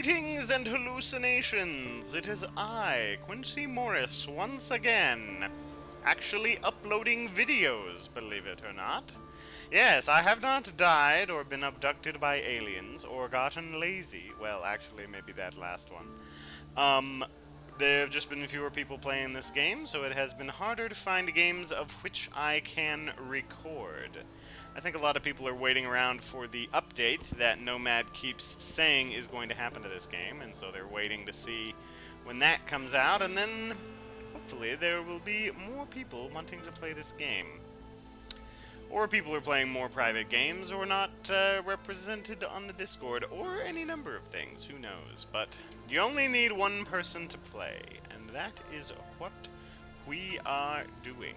Greetings and hallucinations! It is I, Quincy Morris, once again. Actually uploading videos, believe it or not. Yes, I have not died or been abducted by aliens or gotten lazy. Well, actually, maybe that last one. There have just been fewer people playing this game, so it has been harder to find games of which I can record. I think a lot of people are waiting around for the update that Nomad keeps saying is going to happen to this game, and so they're waiting to see when that comes out, and then hopefully there will be more people wanting to play this game. Or people are playing more private games, or not represented on the Discord, or any number of things, who knows. But you only need one person to play, and that is what we are doing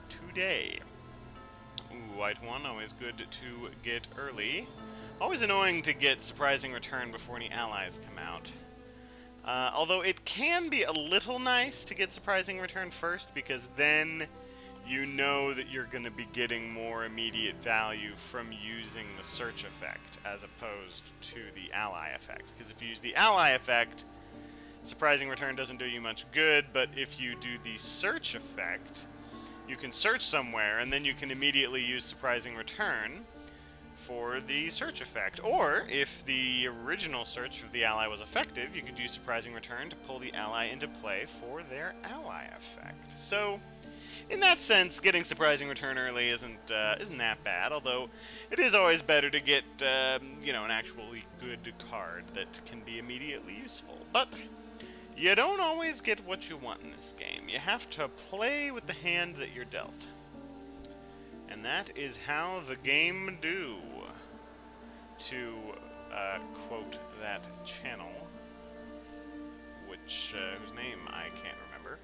today. Ooh, white one, always good to get early. Always annoying to get surprising return before any allies come out. Although it can be a little nice to get surprising return first, because then you know that you're going to be getting more immediate value from using the search effect as opposed to the ally effect. Because if you use the ally effect, surprising return doesn't do you much good, but if you do the search effect, you can search somewhere and then you can immediately use surprising return for the search effect. Or, if the original search of the ally was effective, you could use surprising return to pull the ally into play for their ally effect. So, in that sense, getting surprising return early isn't that bad, although it is always better to get, an actually good card that can be immediately useful. But you don't always get what you want in this game. You have to play with the hand that you're dealt. And that is how the game do. To quote that channel, whose name I can't remember.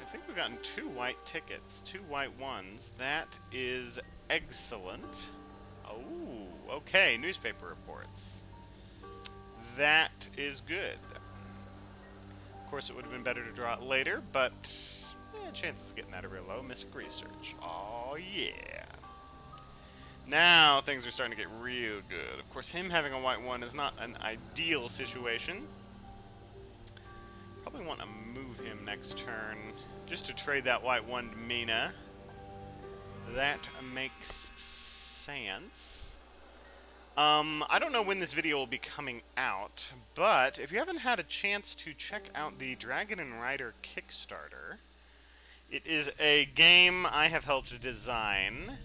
I think we've gotten 2 white tickets, 2 white ones. That is excellent. Oh, okay, newspaper reports. That is good. Of course, it would have been better to draw it later, but chances of getting that are real low. Mystic research. Oh, yeah. Now things are starting to get real good. Of course, him having a white one is not an ideal situation. Probably want to move him next turn just to trade that white one to Mina. That makes sense. I don't know when this video will be coming out, but if you haven't had a chance to check out the Dragon and Rider Kickstarter, it is a game I have helped design.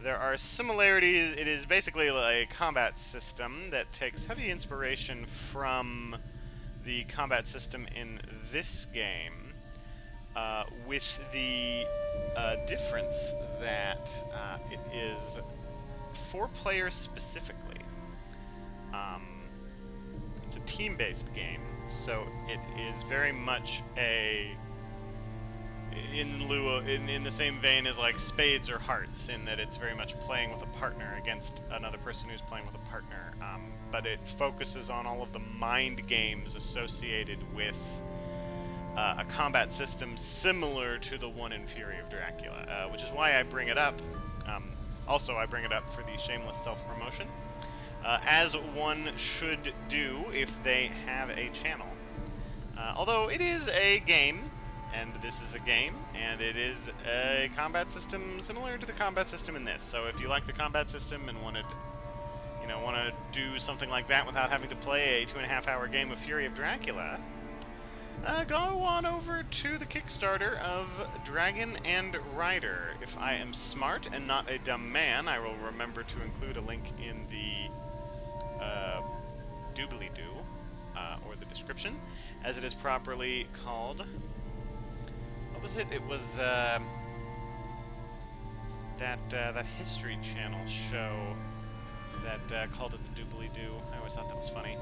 There are similarities. It is basically a combat system that takes heavy inspiration from the combat system in this game, with the difference that it is 4 players specifically. It's a team-based game, so it is very much in the same vein as like Spades or Hearts, in that it's very much playing with a partner against another person who's playing with a partner. But it focuses on all of the mind games associated with a combat system similar to the one in Fury of Dracula, which is why I bring it up. Also, I bring it up for the shameless self-promotion, as one should do if they have a channel. Although it is a game, and this is a game, and it is a combat system similar to the combat system in this. So if you like the combat system and want to do something like that without having to play a 2.5-hour game of Fury of Dracula, go on over to the Kickstarter of Dragon and Rider. If I am smart and not a dumb man, I will remember to include a link in the doobly-doo, or the description, as it is properly called. What was it? It was that History Channel show that called it the doobly-doo. I always thought that was funny.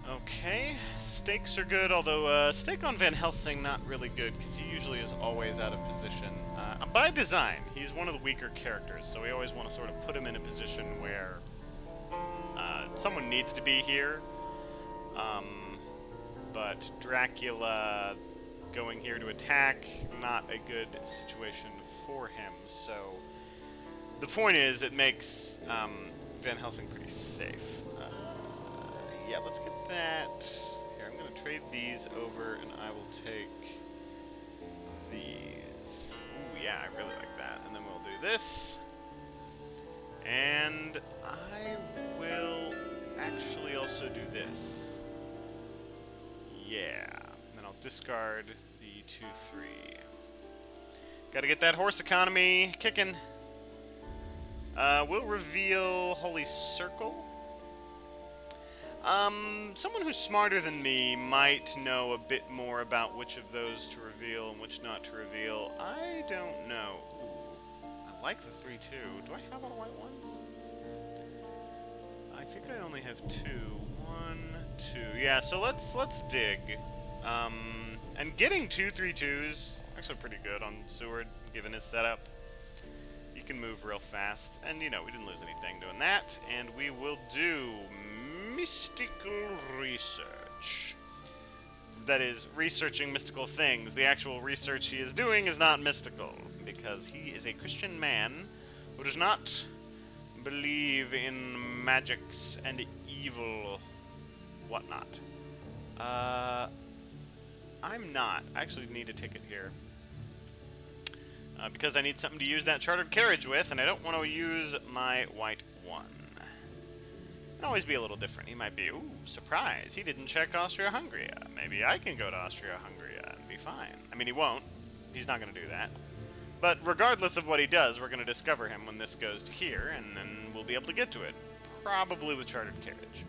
Okay, stakes are good, although stake on Van Helsing not really good, because he usually is always out of position. By design, he's one of the weaker characters, so we always want to sort of put him in a position where someone needs to be here. But Dracula going here to attack, not a good situation for him. So the point is, it makes Van Helsing pretty safe. Yeah, let's get that. Here, I'm going to trade these over, and I will take these. Ooh, yeah, I really like that. And then we'll do this. And I will actually also do this. Yeah. And then I'll discard the 2-3. Gotta get that horse economy kicking. We'll reveal Holy Circle. Someone who's smarter than me might know a bit more about which of those to reveal and which not to reveal. I don't know. Ooh, I like the 3-2. Do I have all the white ones? I think I only have 2. 1, 2. Yeah, so let's dig. And getting 2 3-2s actually pretty good on Seward, given his setup. You can move real fast, and you know, we didn't lose anything doing that, and we will do mystical research. That is, researching mystical things. The actual research he is doing is not mystical, because he is a Christian man who does not believe in magics and evil whatnot. I'm not. I actually need a ticket here. Because I need something to use that chartered carriage with, and I don't want to use my white one. Can always be a little different. He might be, ooh, surprise, he didn't check Austria-Hungary. Maybe I can go to Austria-Hungary and be fine. I mean, he won't. He's not going to do that. But regardless of what he does, we're going to discover him when this goes to here, and then we'll be able to get to it. Probably with chartered carriage.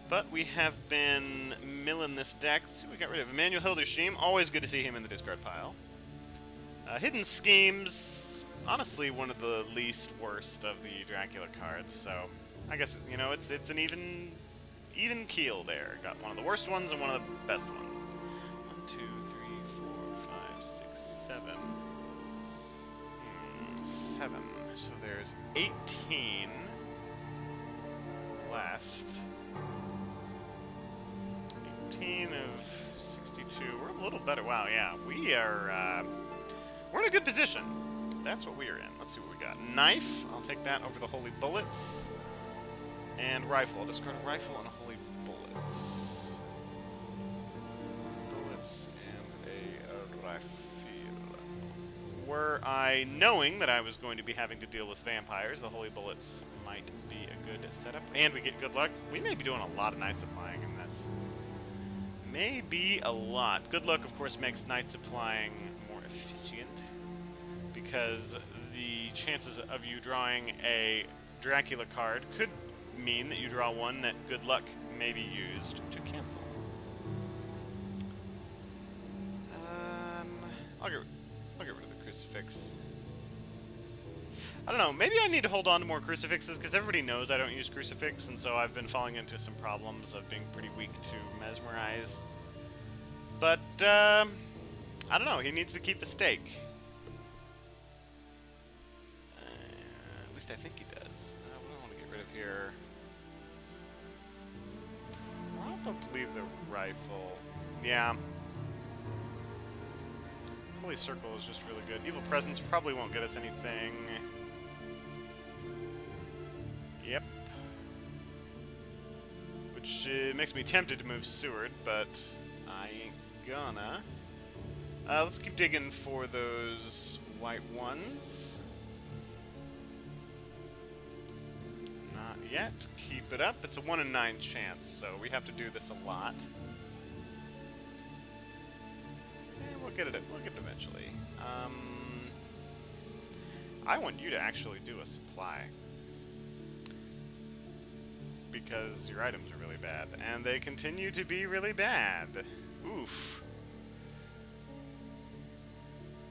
But we have been milling this deck. Let's see what we got rid of. Emmanuel Hildesheim. Always good to see him in the discard pile. Hidden Schemes. Honestly, one of the least worst of the Dracula cards. So, I guess, you know, it's an even keel there. Got one of the worst ones and one of the best ones. 1, 2, 3, 4, 5, 6, 7. 7. So there's 18 left. 18 of 62. We're a little better. Wow, yeah. We're in a good position. That's what we are in. Let's see what we got. Knife. I'll take that over the Holy Bullets. And rifle. I'll discard a rifle and a Holy Bullets. Bullets and a rifle. Were I knowing that I was going to be having to deal with vampires, the Holy Bullets might be a good setup. And we get good luck. We may be doing a lot of night supplying in this. Maybe a lot. Good luck, of course, makes night supplying more efficient, because the chances of you drawing a Dracula card could mean that you draw one that good luck may be used to cancel. I'll get rid of the crucifix. I don't know, maybe I need to hold on to more crucifixes, because everybody knows I don't use crucifix, and so I've been falling into some problems of being pretty weak to mesmerize. But, I don't know, he needs to keep the stake. At least I think he does. What do I want to get rid of here? Probably the rifle. Yeah. Holy Circle is just really good. Evil Presence probably won't get us anything. Yep. Which makes me tempted to move Seward, but I ain't gonna. Let's keep digging for those white ones. Not yet. Keep it up. It's a 1 in 9 chance, so we have to do this a lot. And we'll get it eventually. I want you to actually do a supply, because your items are really bad, and they continue to be really bad. Oof.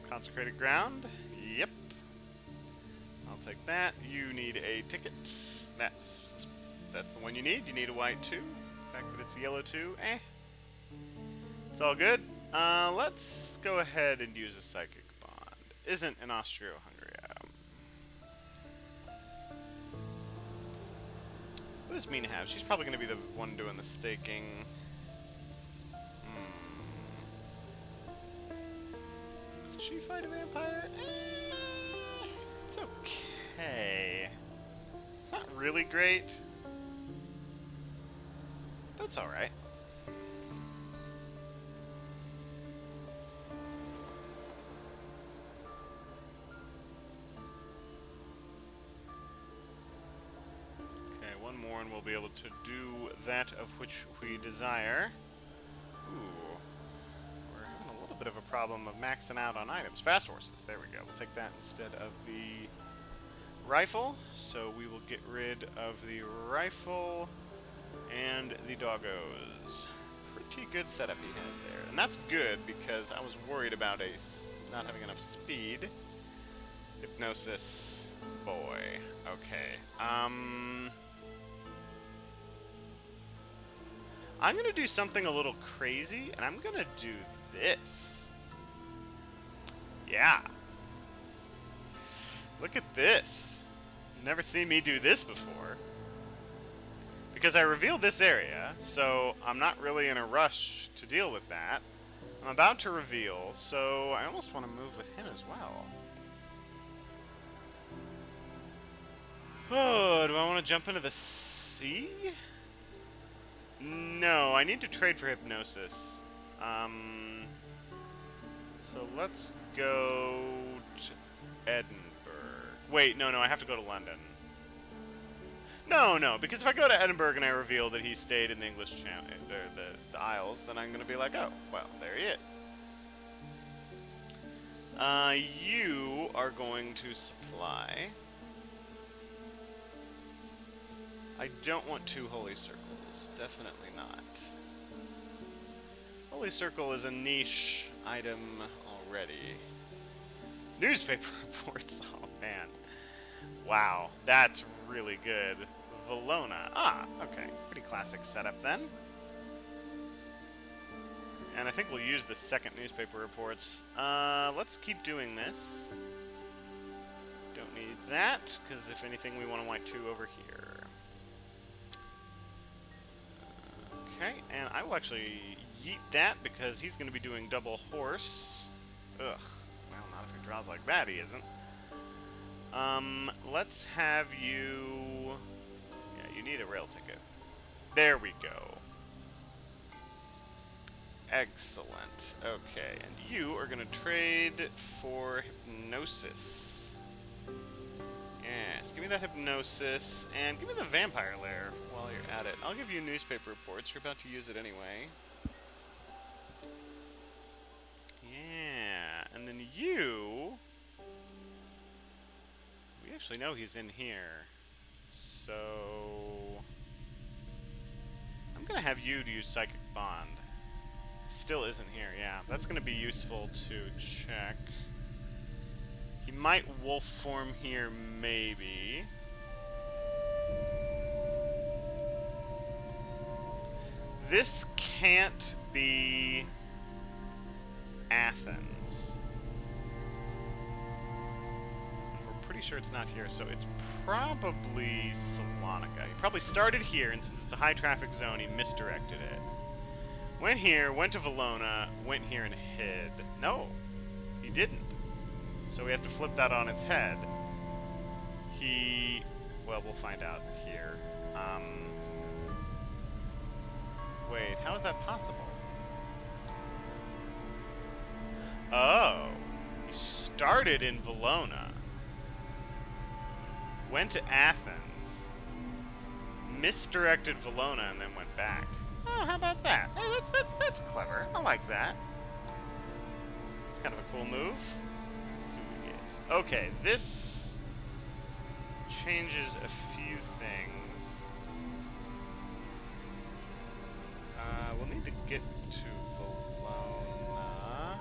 Consecrated Ground? Yep. I'll take that. You need a ticket. That's the one you need. You need a white too. The fact that it's yellow too, eh. It's all good. Let's go ahead and use a Psychic Bond. Isn't an Austro-Hungary. What does Mina have? She's probably going to be the one doing the staking. Did she fight a vampire? It's okay. It's not really great. That's alright. One more and we'll be able to do that of which we desire. Ooh. We're having a little bit of a problem of maxing out on items. Fast horses, there we go. We'll take that instead of the rifle. So we will get rid of the rifle and the doggos. Pretty good setup he has there. And that's good because I was worried about Ace not having enough speed. Hypnosis. Boy. Okay. I'm gonna do something a little crazy, and I'm gonna do this. Yeah. Look at this. Never seen me do this before. Because I revealed this area, so I'm not really in a rush to deal with that. I'm about to reveal, so I almost want to move with him as well. Oh, do I want to jump into the sea? No, I need to trade for hypnosis. So let's go to Edinburgh. Wait, no, I have to go to London. No, because if I go to Edinburgh and I reveal that he stayed in the English Channel, or the Isles, then I'm going to be like, oh, well, there he is. You are going to supply. I don't want 2 holy circles. Definitely not. Holy circle is a niche item already. Newspaper reports. Oh, man. Wow. That's really good. Valona. Ah, okay. Pretty classic setup then. And I think we'll use the second newspaper reports. Let's keep doing this. Don't need that, because if anything, we want to white 2 over here. Okay, and I will actually yeet that because he's going to be doing double horse. Ugh. Well, not if he draws like that, he isn't. Let's have you... Yeah, you need a rail ticket. There we go. Excellent. Okay, and you are going to trade for hypnosis. Yes, give me that hypnosis, and give me the vampire lair while you're at it. I'll give you newspaper reports. You're about to use it anyway. Yeah, and then you... We actually know he's in here. So... I'm going to have you to use Psychic Bond. Still isn't here, yeah. That's going to be useful to check. He might wolf form here, maybe. This can't be Athens. We're pretty sure it's not here, so it's probably Salonika. He probably started here, and since it's a high traffic zone, he misdirected it. Went here, went to Valona, went here and hid. No, he didn't. So we have to flip that on its head. Well, we'll find out here. Wait, how is that possible? Oh, he started in Valona, went to Athens, misdirected Valona, and then went back. Oh, how about that? Hey, that's clever. I like that. It's kind of a cool move. Let's see what we get. Okay, this changes a few things. We'll need to get to Valona.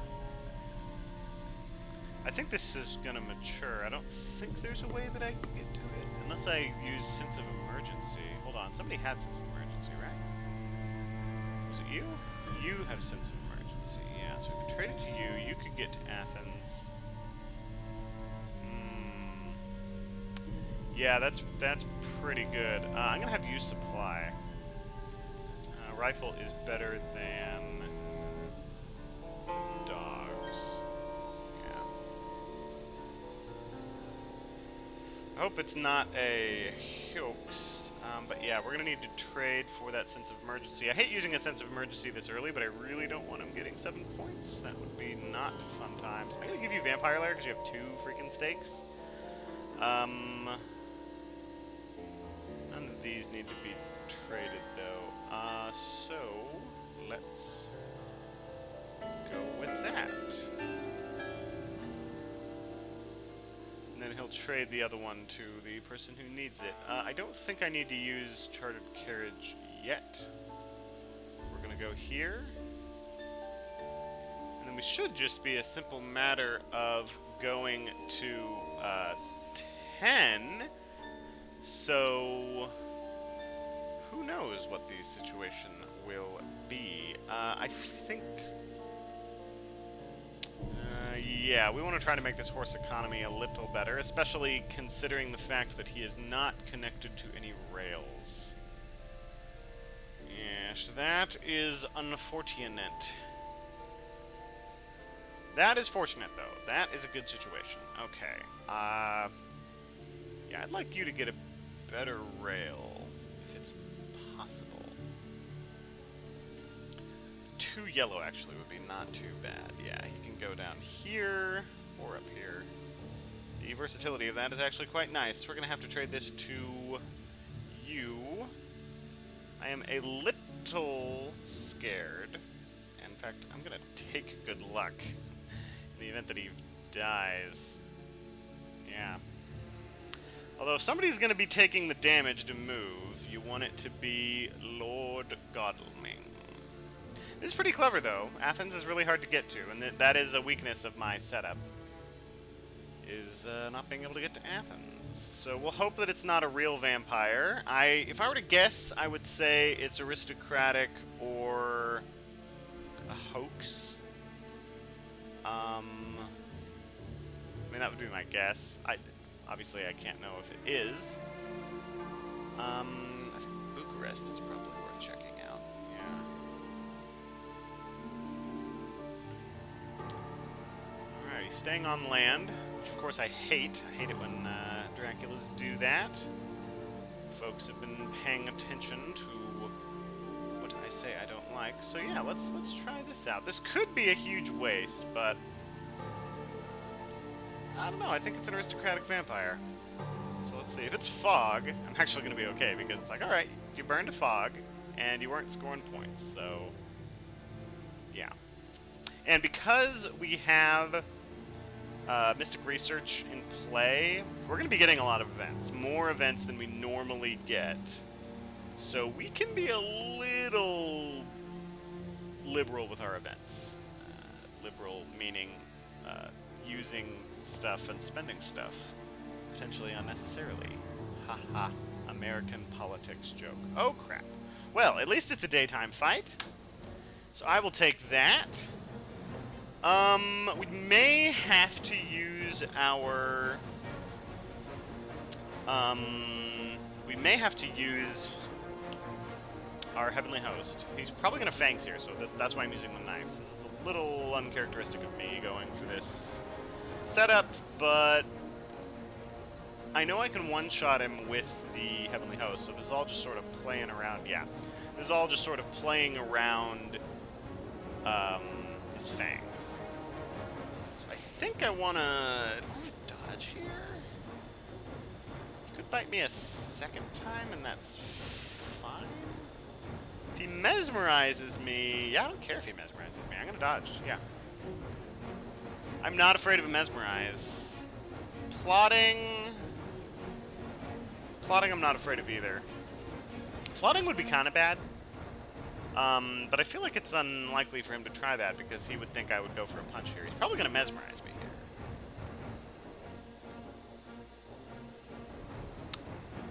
I think this is gonna mature. I don't think there's a way that I can get to it. Unless I use Sense of Emergency. Hold on, somebody had Sense of Emergency, right? Was it you? You have Sense of Emergency, yeah. So we could trade it to you. You could get to Athens. Yeah, that's pretty good. I'm gonna have you supply. Rifle is better than dogs. Yeah, hope it's not a hoax. But yeah, we're gonna need to trade for that sense of emergency. I hate using a sense of emergency this early, but I really don't want him getting 7 points. That would be not fun times. I'm gonna give you Vampire Lair because you have 2 freaking stakes. None of these need to be traded though. So let's go with that. And then he'll trade the other one to the person who needs it. I don't think I need to use Chartered Carriage yet. We're gonna go here. And then we should just be a simple matter of going to 10. So who knows what the situation will be. I think... yeah, we want to try to make this horse economy a little better, especially considering the fact that he is not connected to any rails. Yes, that is unfortunate. That is fortunate, though. That is a good situation. Okay. Yeah, I'd like you to get a better rail, if it's possible. 2 yellow, actually, would be not too bad. Yeah, he can go down here, or up here. The versatility of that is actually quite nice. We're going to have to trade this to you. I am a little scared. In fact, I'm going to take good luck in the event that he dies. Yeah. Although if somebody's going to be taking the damage to move, you want it to be Lord Godalming. This is pretty clever, though. Athens is really hard to get to, and that is a weakness of my setup, is not being able to get to Athens. So we'll hope that it's not a real vampire. If I were to guess, I would say it's aristocratic or a hoax. I mean, that would be my guess. Obviously, I can't know if it is. I think Bucharest is probably worth checking out. Yeah. Alrighty, staying on land, which of course I hate. I hate it when Draculas do that. Folks have been paying attention to what I say I don't like. So yeah, let's try this out. This could be a huge waste, but I don't know. I think it's an aristocratic vampire. So let's see. If it's fog, I'm actually going to be okay, because it's like, alright, you burned a fog, and you weren't scoring points, so yeah. And because we have Mystic Research in play, we're going to be getting a lot of events. More events than we normally get. So we can be a little liberal with our events. Liberal meaning using stuff and spending stuff. Potentially unnecessarily. Haha. American politics joke. Oh, crap. Well, at least it's a daytime fight. So I will take that. We may have to use our... we may have to use our Heavenly Host. He's probably going to Fangs here, so that's why I'm using the knife. This is a little uncharacteristic of me going for this setup, but I know I can one-shot him with the Heavenly Host, so this is all just sort of playing around. Yeah, this is all just sort of playing around his fangs. So I think I want to dodge here. He could bite me a second time, and that's fine. If he mesmerizes me, yeah, I don't care if he mesmerizes me. I'm gonna dodge. Yeah. I'm not afraid of a mesmerize. Plotting, I'm not afraid of either. Plotting would be kind of bad, but I feel like it's unlikely for him to try that because he would think I would go for a punch here. He's probably going to mesmerize me here.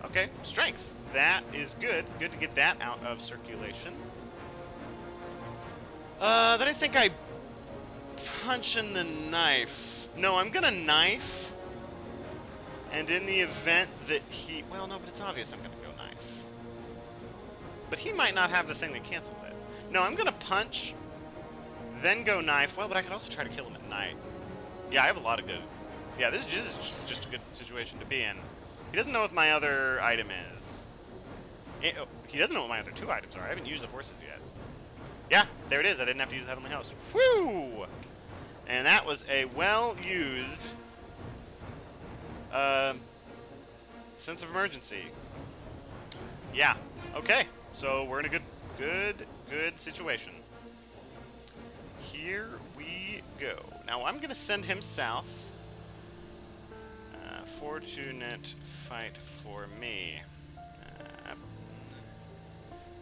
Okay, strength. That is good. Good to get that out of circulation. Then I think I punch in the knife. No, I'm gonna knife. And in the event that he... Well, no, but it's obvious I'm gonna go knife. But he might not have the thing that cancels it. No, I'm gonna punch, then go knife. Well, but I could also try to kill him at night. Yeah, I have a lot of good... Yeah, this is just a good situation to be in. He doesn't know what my other item is. He doesn't know what my other 2 items are. I haven't used the horses yet. Yeah, there it is. I didn't have to use the Heavenly Host. Whew! And that was a well-used sense of emergency. Yeah. Okay. So we're in a good situation. Here we go. Now I'm gonna send him south. Fortunate fight for me.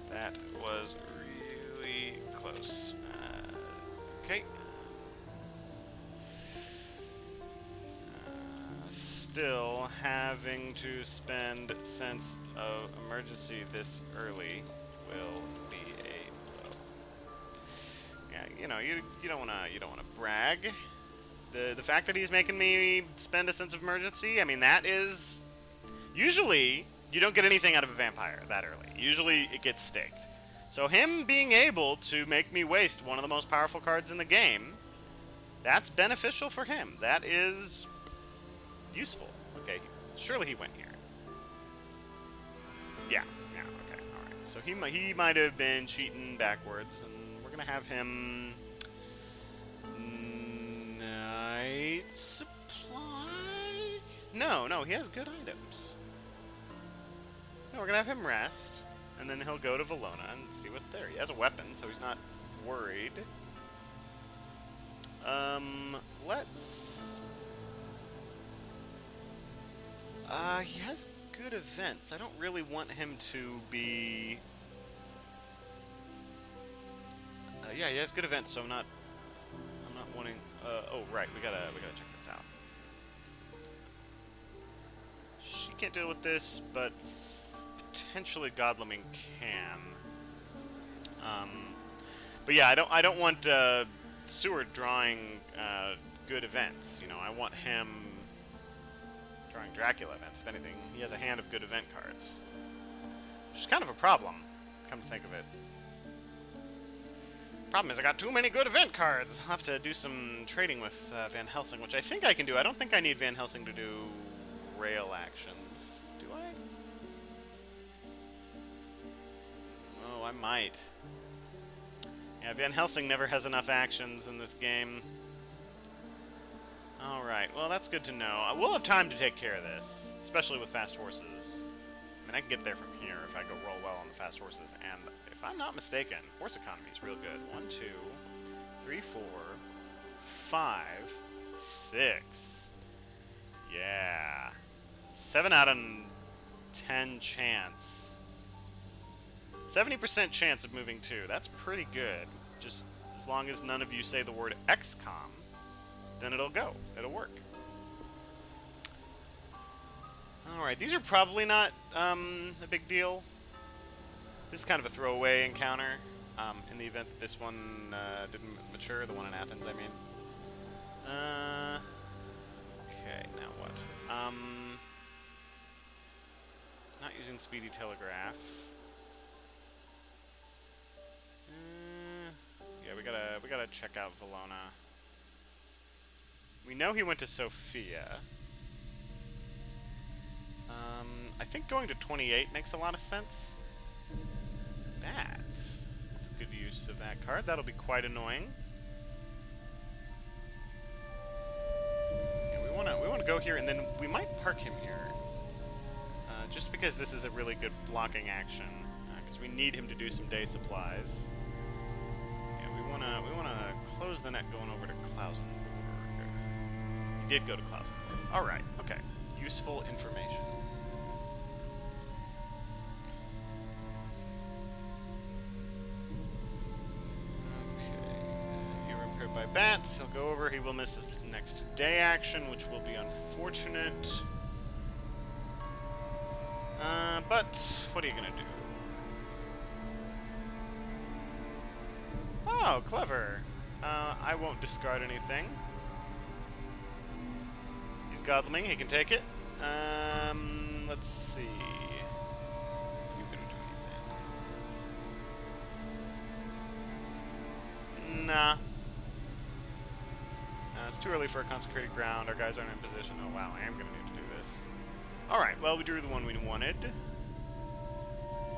That was really close. Okay. Still having to spend sense of emergency this early will be a blow. Yeah, you know, you don't wanna brag. The fact that he's making me spend a sense of emergency, I mean, that is... Usually, you don't get anything out of a vampire that early. Usually, it gets staked. So him being able to make me waste one of the most powerful cards in the game, that's beneficial for him. That is useful. Okay, surely he went here. Yeah, okay, alright. So he might have been cheating backwards, and we're going to have him... Night supply? No, he has good items. No, we're gonna have him rest, and then he'll go to Valona and see what's there. He has a weapon, so he's not worried. Let's... he has good events. I don't really want him to be... yeah, he has good events, so I'm not wanting... oh, right, we gotta check this out. She can't deal with this, but potentially Godleming can. But yeah, I don't want Seward drawing good events. You know, I want him drawing Dracula events. If anything, he has a hand of good event cards, which is kind of a problem. Come to think of it. Problem is, I got too many good event cards. I'll have to do some trading with Van Helsing, which I think I can do. I don't think I need Van Helsing to do rail actions. Do I? Oh, I might. Yeah, Van Helsing never has enough actions in this game. Alright, well, that's good to know. We'll have time to take care of this, especially with fast horses. I mean, I can get there from here if I go roll well on the fast horses, and if I'm not mistaken, horse economy is real good. 1, 2, 3, 4, 5, 6. Yeah. 7 out of 10 chance. 70% chance of moving 2. That's pretty good. Just as long as none of you say the word XCOM, then it'll go. It'll work. Alright, these are probably not a big deal. This is kind of a throwaway encounter, in the event that this one didn't mature, the one in Athens, I mean. Okay, now what? Not using Speedy Telegraph. Yeah, we gotta check out Valona. We know he went to Sophia. I think going to 28 makes a lot of sense. That's a good use of that card. That'll be quite annoying. Yeah, we wanna go here, and then we might park him here, just because this is a really good blocking action. Because we need him to do some day supplies. Yeah, we wanna close the net going over to Klausenburg. He did go to Klausenburg. All right. Okay. Useful information. By bats, he'll go over. He will miss his next day action, which will be unfortunate. But what are you gonna do? Oh, clever. I won't discard anything. He's Godleming. He can take it. Let's see. Are you gonna do anything? Nah. It's too early for a consecrated ground. Our guys aren't in position. Oh, wow. I am going to need to do this. Alright, well, we drew the one we wanted.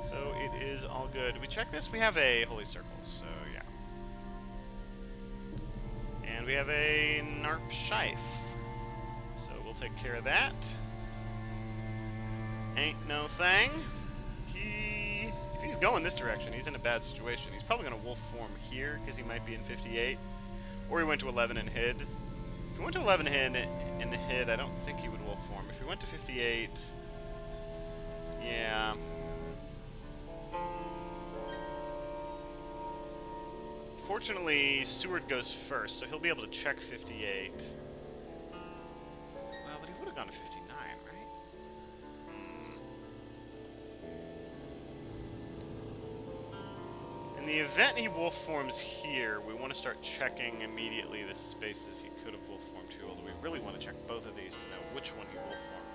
So it is all good. We check this? We have a holy circle, so yeah. And we have a Narp Shife. So we'll take care of that. Ain't no thing. If he's going this direction, he's in a bad situation. He's probably going to wolf form here, because he might be in 58. Or he went to 11 and hid. If he went to 11 and hid, I don't think he would wolf form. If he went to 58... yeah... Fortunately, Seward goes first, so he'll be able to check 58. Well, but he would have gone to 59, right? In the event he wolf forms here, we want to start checking immediately the spaces he could have wolf formed to, although we really want to check both of these to know which one he wolf formed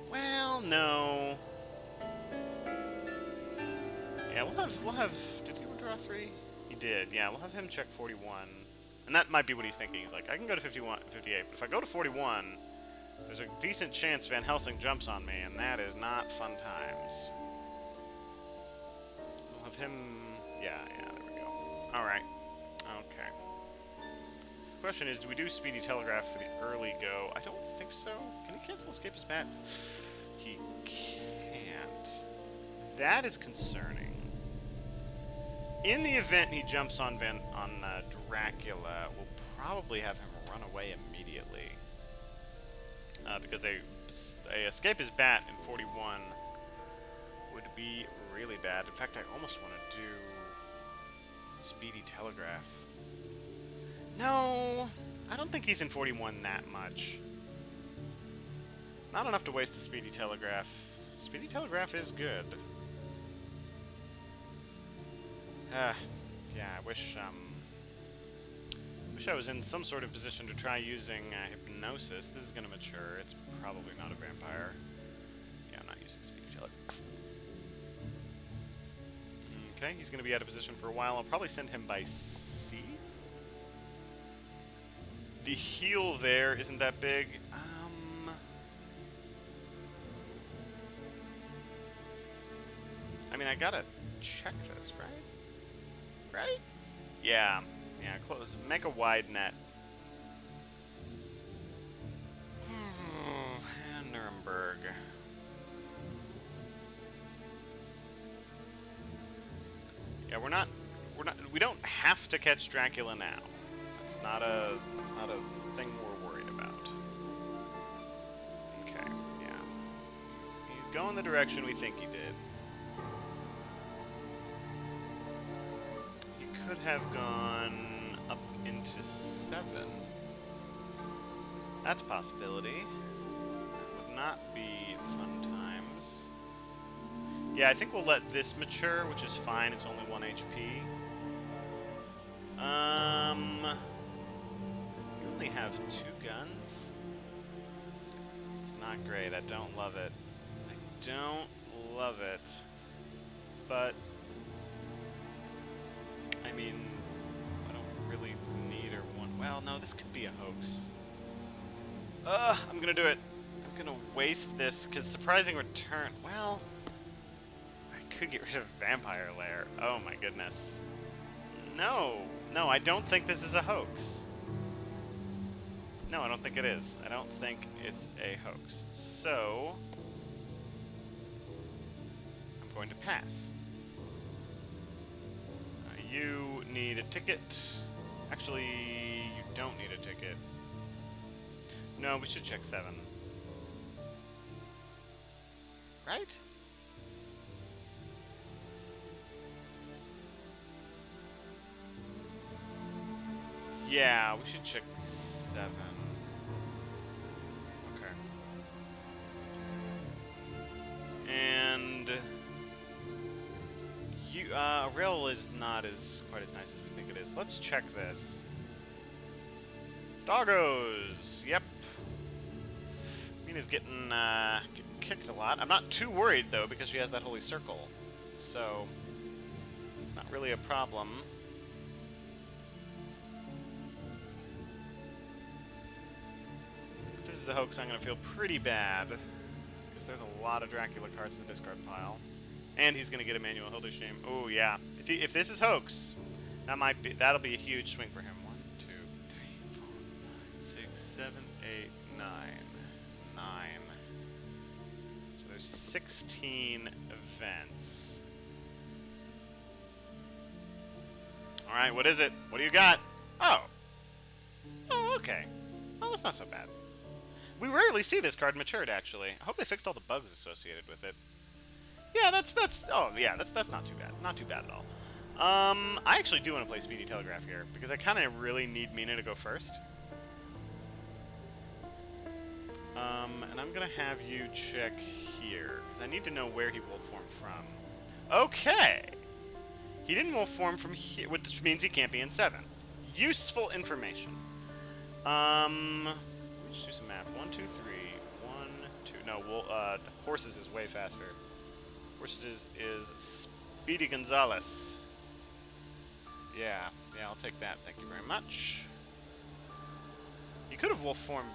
from. Well, no. Yeah, we'll have... Did he draw 3? He did, yeah, we'll have him check 41. And that might be what he's thinking. He's like, I can go to 58, but if I go to 41, there's a decent chance Van Helsing jumps on me, and that is not fun times. We'll have him... Yeah, there we go. Alright. Okay. So the question is, do we do Speedy Telegraph for the early go? I don't think so. Can he cancel Escape his bat? He can't. That is concerning. In the event he jumps on Dracula, we'll probably have him run away immediately. Because a escape his bat in 41 would be really bad. In fact, I almost want to do Speedy Telegraph. No! I don't think he's in 41 that much. Not enough to waste a Speedy Telegraph. Speedy Telegraph is good. Yeah, I wish I was in some sort of position to try using Hypnosis. This is going to mature. It's probably not a vampire. Yeah, I'm not using Speedy Telegraph. Okay, he's going to be out of position for a while. I'll probably send him by sea. The heal there isn't that big. I mean, I gotta check this, right? Right? Yeah, close. Make a wide net. And Nuremberg. Yeah, we don't have to catch Dracula now. That's not a thing we're worried about. Okay, yeah. He's going the direction we think he did. Could have gone up into 7. That's a possibility. Would not be fun times. Yeah, I think we'll let this mature, which is fine. It's only 1 HP. You only have 2 guns. It's not great. I don't love it. I don't love it. But I mean, I don't really need or want... Well, no, this could be a hoax. I'm gonna do it. I'm gonna waste this, because surprising return... Well, I could get rid of Vampire Lair. Oh my goodness. No, I don't think this is a hoax. No, I don't think it is. I don't think it's a hoax. So, I'm going to pass. You need a ticket. Actually, you don't need a ticket. No, we should check 7. Right? Yeah, we should check 7. Okay. And rail is not quite as nice as we think it is. Let's check this. Doggos! Yep. Mina's getting kicked a lot. I'm not too worried, though, because she has that holy circle. So, it's not really a problem. This is is a hoax, I'm gonna feel pretty bad. Because there's a lot of Dracula cards in the discard pile. And he's gonna get Emmanuel Hildesheim. Oh yeah. If this is hoax, that'll be a huge swing for him. 1, 2, 3, 4, 5, 6, 7, 8, 9. 9. So there's 16 events. Alright, what is it? What do you got? Oh. Oh, okay. Well, that's not so bad. We rarely see this card matured, actually. I hope they fixed all the bugs associated with it. Yeah, that's not too bad. Not too bad at all. I actually do want to play Speedy Telegraph here, because I kind of really need Mina to go first. And I'm going to have you check here, because I need to know where he wolf formed from. Okay! He didn't wolf form from here, which means he can't be in 7. Useful information. Let's do some math. 1, 2, 3. 1, 2. No, horses is way faster. Horses is Speedy Gonzalez. Yeah, I'll take that. Thank you very much. He could have wolf formed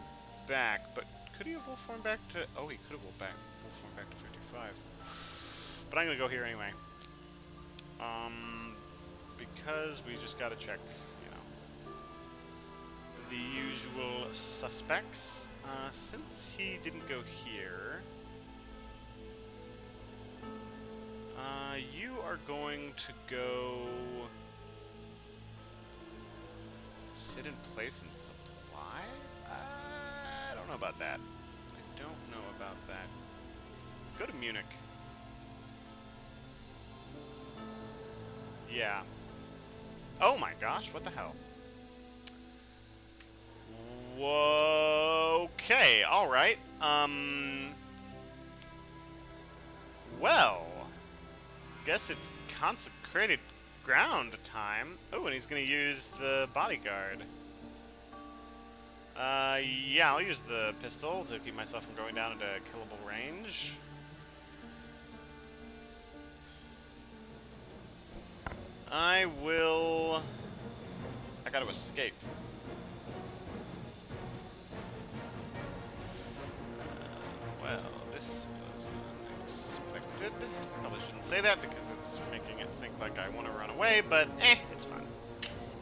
back, but could he have wolf formed back to? Oh, he could have wolf formed back to 55. But I'm gonna go here anyway. Because we just gotta check, you know, the usual suspects. Since he didn't go here, you are going to go sit in place and supply? I don't know about that. I don't know about that. Go to Munich. Yeah. Oh my gosh, what the hell? Whoa, okay, alright. Well, guess it's consecrated ground time. Oh, and he's gonna use the bodyguard. Yeah, I'll use the pistol to keep myself from going down into killable range. I gotta escape. Well, this was unexpected. Probably shouldn't say that because it's making it think like I want to run away, but it's fun.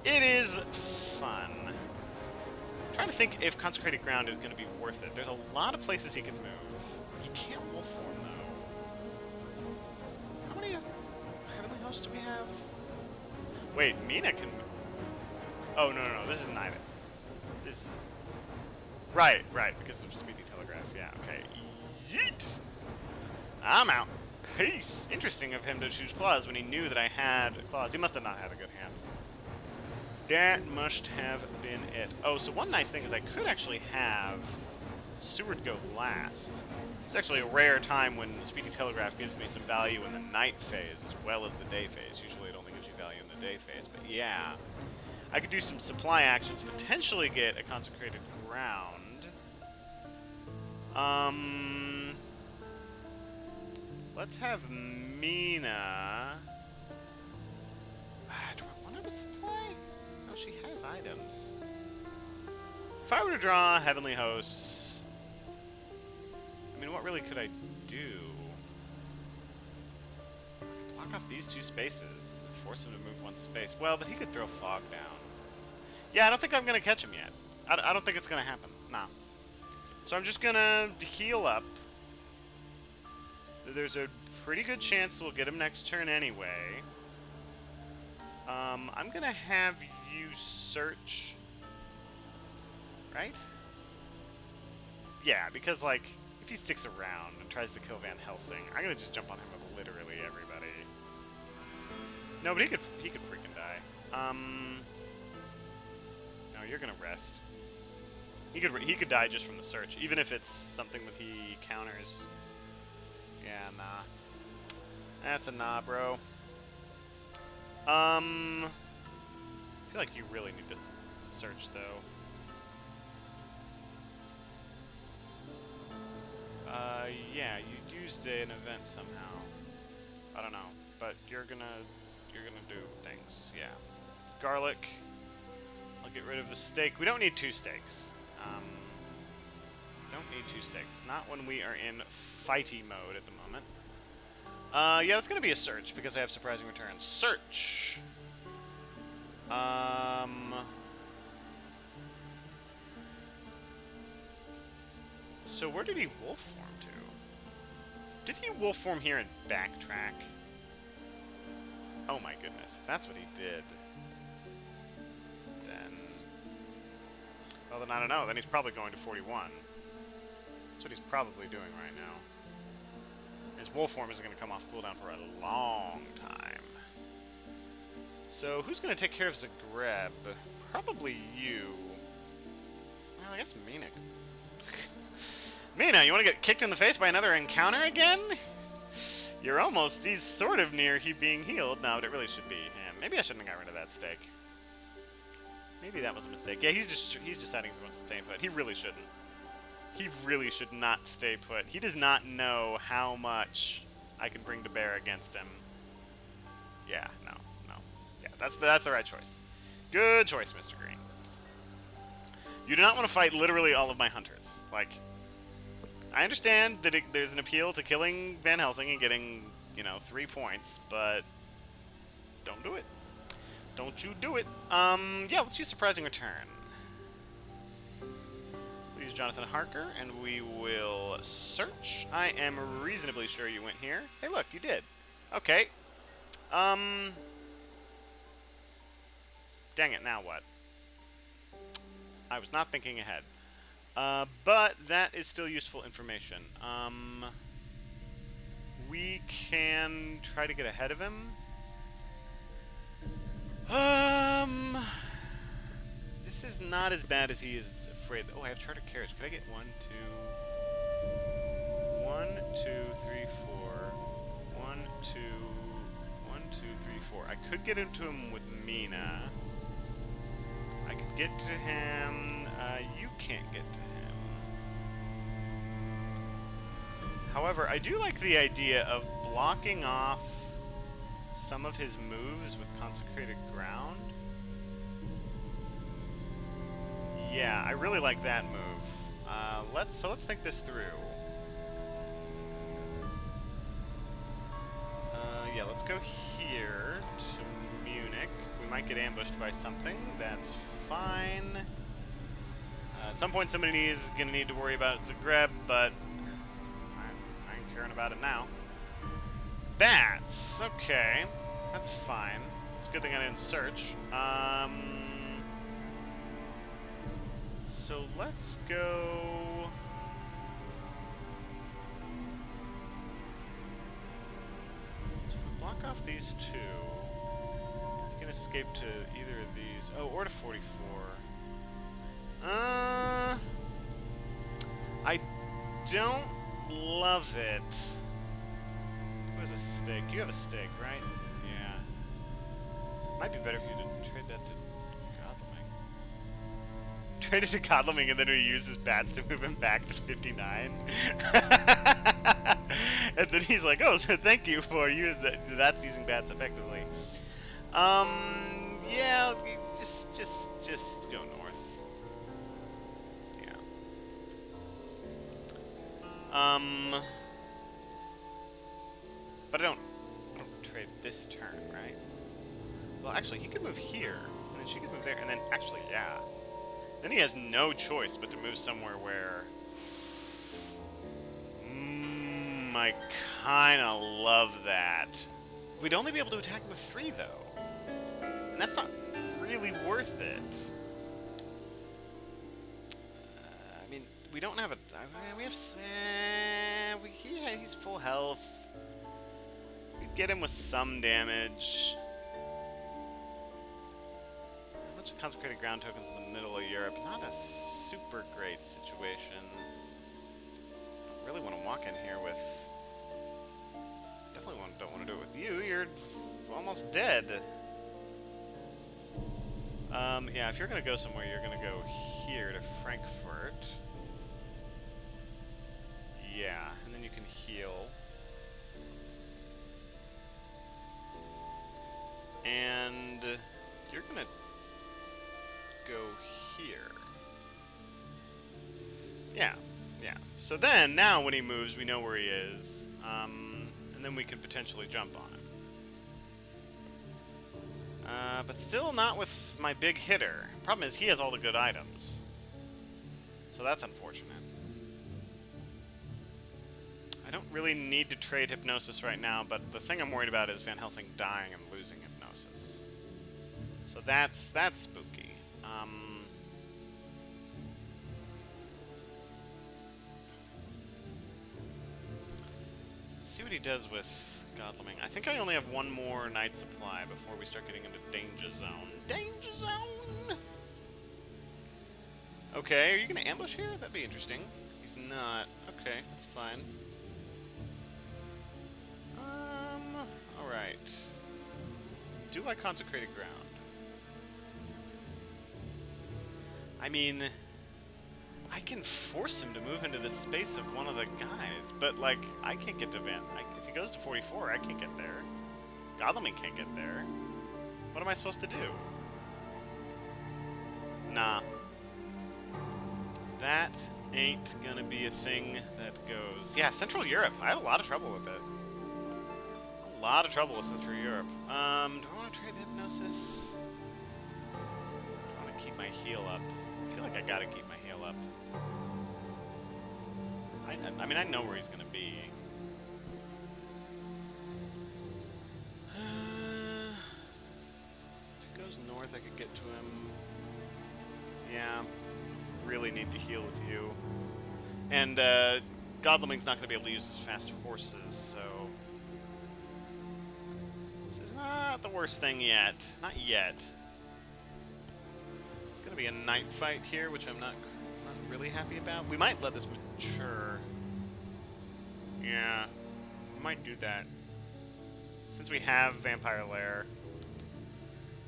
It is fun. I'm trying to think if consecrated ground is going to be worth it. There's a lot of places he can move. He can't wolf form, though. How many heavenly hosts do we have? Wait, Mina can... Oh, no, this is neither. This... Right, because of Speedy Telegraph, yeah, okay. Yeet! I'm out. Peace! Interesting of him to choose claws when he knew that I had claws. He must have not had a good hand. That must have been it. Oh, so one nice thing is I could actually have Seward go last. It's actually a rare time when Speedy Telegraph gives me some value in the night phase as well as the day phase. Usually it only gives you value in the day phase, but yeah. I could do some supply actions, potentially get a consecrated ground. Let's have Mina. Do I want her to supply? No, she has items. If I were to draw Heavenly Hosts, I mean, what really could I do? I could block off these 2 spaces and force him to move 1 space. Well, but he could throw Fog down. Yeah, I don't think I'm going to catch him yet. I don't think it's going to happen. Nah. So I'm just going to heal up. There's a pretty good chance we'll get him next turn anyway. I'm going to have you search... Right? Yeah, because, like, if he sticks around and tries to kill Van Helsing, I'm going to just jump on him with literally everybody. No, but he could freaking die. No, you're going to rest. He could die just from the search, even if it's something that he counters. Yeah, nah. That's a nah, bro. I feel like you really need to search, though. Yeah, you used an event somehow. I don't know, but you're gonna do things. Yeah. Garlic. I'll get rid of the steak. We don't need 2 steaks. Don't need 2 stakes. Not when we are in fighty mode at the moment. Yeah, that's gonna be a search because I have surprising returns. Search. So where did he wolf form to? Did he wolf form here and backtrack? Oh my goodness, if that's what he did, then... Well, then I don't know. Then he's probably going to 41. That's what he's probably doing right now. His wolf form isn't going to come off cooldown for a long time. So, who's going to take care of Zagreb? Probably you. Well, I guess Mina. Mina, you want to get kicked in the face by another encounter again? You're almost, he's sort of near being healed. No, but it really should be him. Maybe I shouldn't have got rid of that stake. Maybe that was a mistake. Yeah, he's deciding if he wants to stay put. He really shouldn't. He really should not stay put. He does not know how much I can bring to bear against him. Yeah, no. Yeah, that's the right choice. Good choice, Mr. Green. You do not want to fight literally all of my hunters. Like, I understand that there's an appeal to killing Van Helsing and getting, 3 points, but don't do it. Don't you do it. Yeah, let's use Surprising Return. We'll use Jonathan Harker, and we will search. I am reasonably sure you went here. Hey, look, you did. Okay. Dang it, now what? I was not thinking ahead. But that is still useful information. We can try to get ahead of him. This is not as bad as he is afraid. Oh, I have Charter Carriage. Could I get 1, 2... 1, 2, 3, 4. 1, 2... 1, 2, 3, 4. I could get into him with Mina. I could get to him. You can't get to him. However, I do like the idea of blocking off some of his moves with Consecrated Ground. Yeah, I really like that move. Let's think this through. Yeah, let's go here to Munich. We might get ambushed by something. That's fine. At some point, somebody is going to need to worry about Zagreb, but I ain't caring about it now. Bats. Okay, that's fine. It's a good thing I didn't search. So let's go. So if we block off these two, you can escape to either of these. Oh, or to 44. I don't love it. Who has a stake? You have a stake, right? Yeah. Might be better if you didn't trade that to Godleming. Trade it to Godleming and then he uses bats to move him back to 59. And then he's like, oh, so thank you for you. That's using bats effectively. Yeah, just go north. But I don't trade this turn, right? Well, actually, he could move here, and then she could move there, and then, actually, yeah. Then he has no choice but to move somewhere where... I kinda love that. We'd only be able to attack him with 3, though. And that's not really worth it. We don't have a... we have... he's full health. We'd get him with some damage. A bunch of Consecrated Ground tokens in the middle of Europe. Not a super great situation. I really want to walk in here with... Definitely don't want to do it with you. You're almost dead. Yeah, if you're going to go somewhere, you're going to go here to Frankfurt. Yeah, and then you can heal. And you're gonna go here. Yeah, Yeah. So then, now when he moves, we know where he is. And then we can potentially jump on him. But still not with my big hitter. Problem is, he has all the good items. So that's unfortunate. I don't really need to trade Hypnosis right now, but the thing I'm worried about is Van Helsing dying and losing Hypnosis. So that's spooky. Let's see what he does with Godleming. I think I only have one more night supply before we start getting into Danger Zone. Danger Zone! Okay, are you gonna ambush here? That'd be interesting. He's not. Okay, that's fine. Alright. Do I consecrate a ground? I mean, I can force him to move into the space of one of the guys, but, like, I can't get to Van. If he goes to 44, I can't get there. Godleming can't get there. What am I supposed to do? Nah. That ain't gonna be a thing that goes. Yeah, Central Europe. I have a lot of trouble with it. A lot of trouble with Central Europe. Do I want to trade the Hypnosis? Do I want to keep my heal up? I feel like I gotta keep my heal up. I mean, I know where he's gonna be. If he goes north, I could get to him. Yeah. Really need to heal with you. And Godleming's not going to be able to use his faster horses, so this is not the worst thing yet. Not yet. It's going to be a night fight here, which I'm not really happy about. We might let this mature. Yeah, we might do that. Since we have Vampire Lair,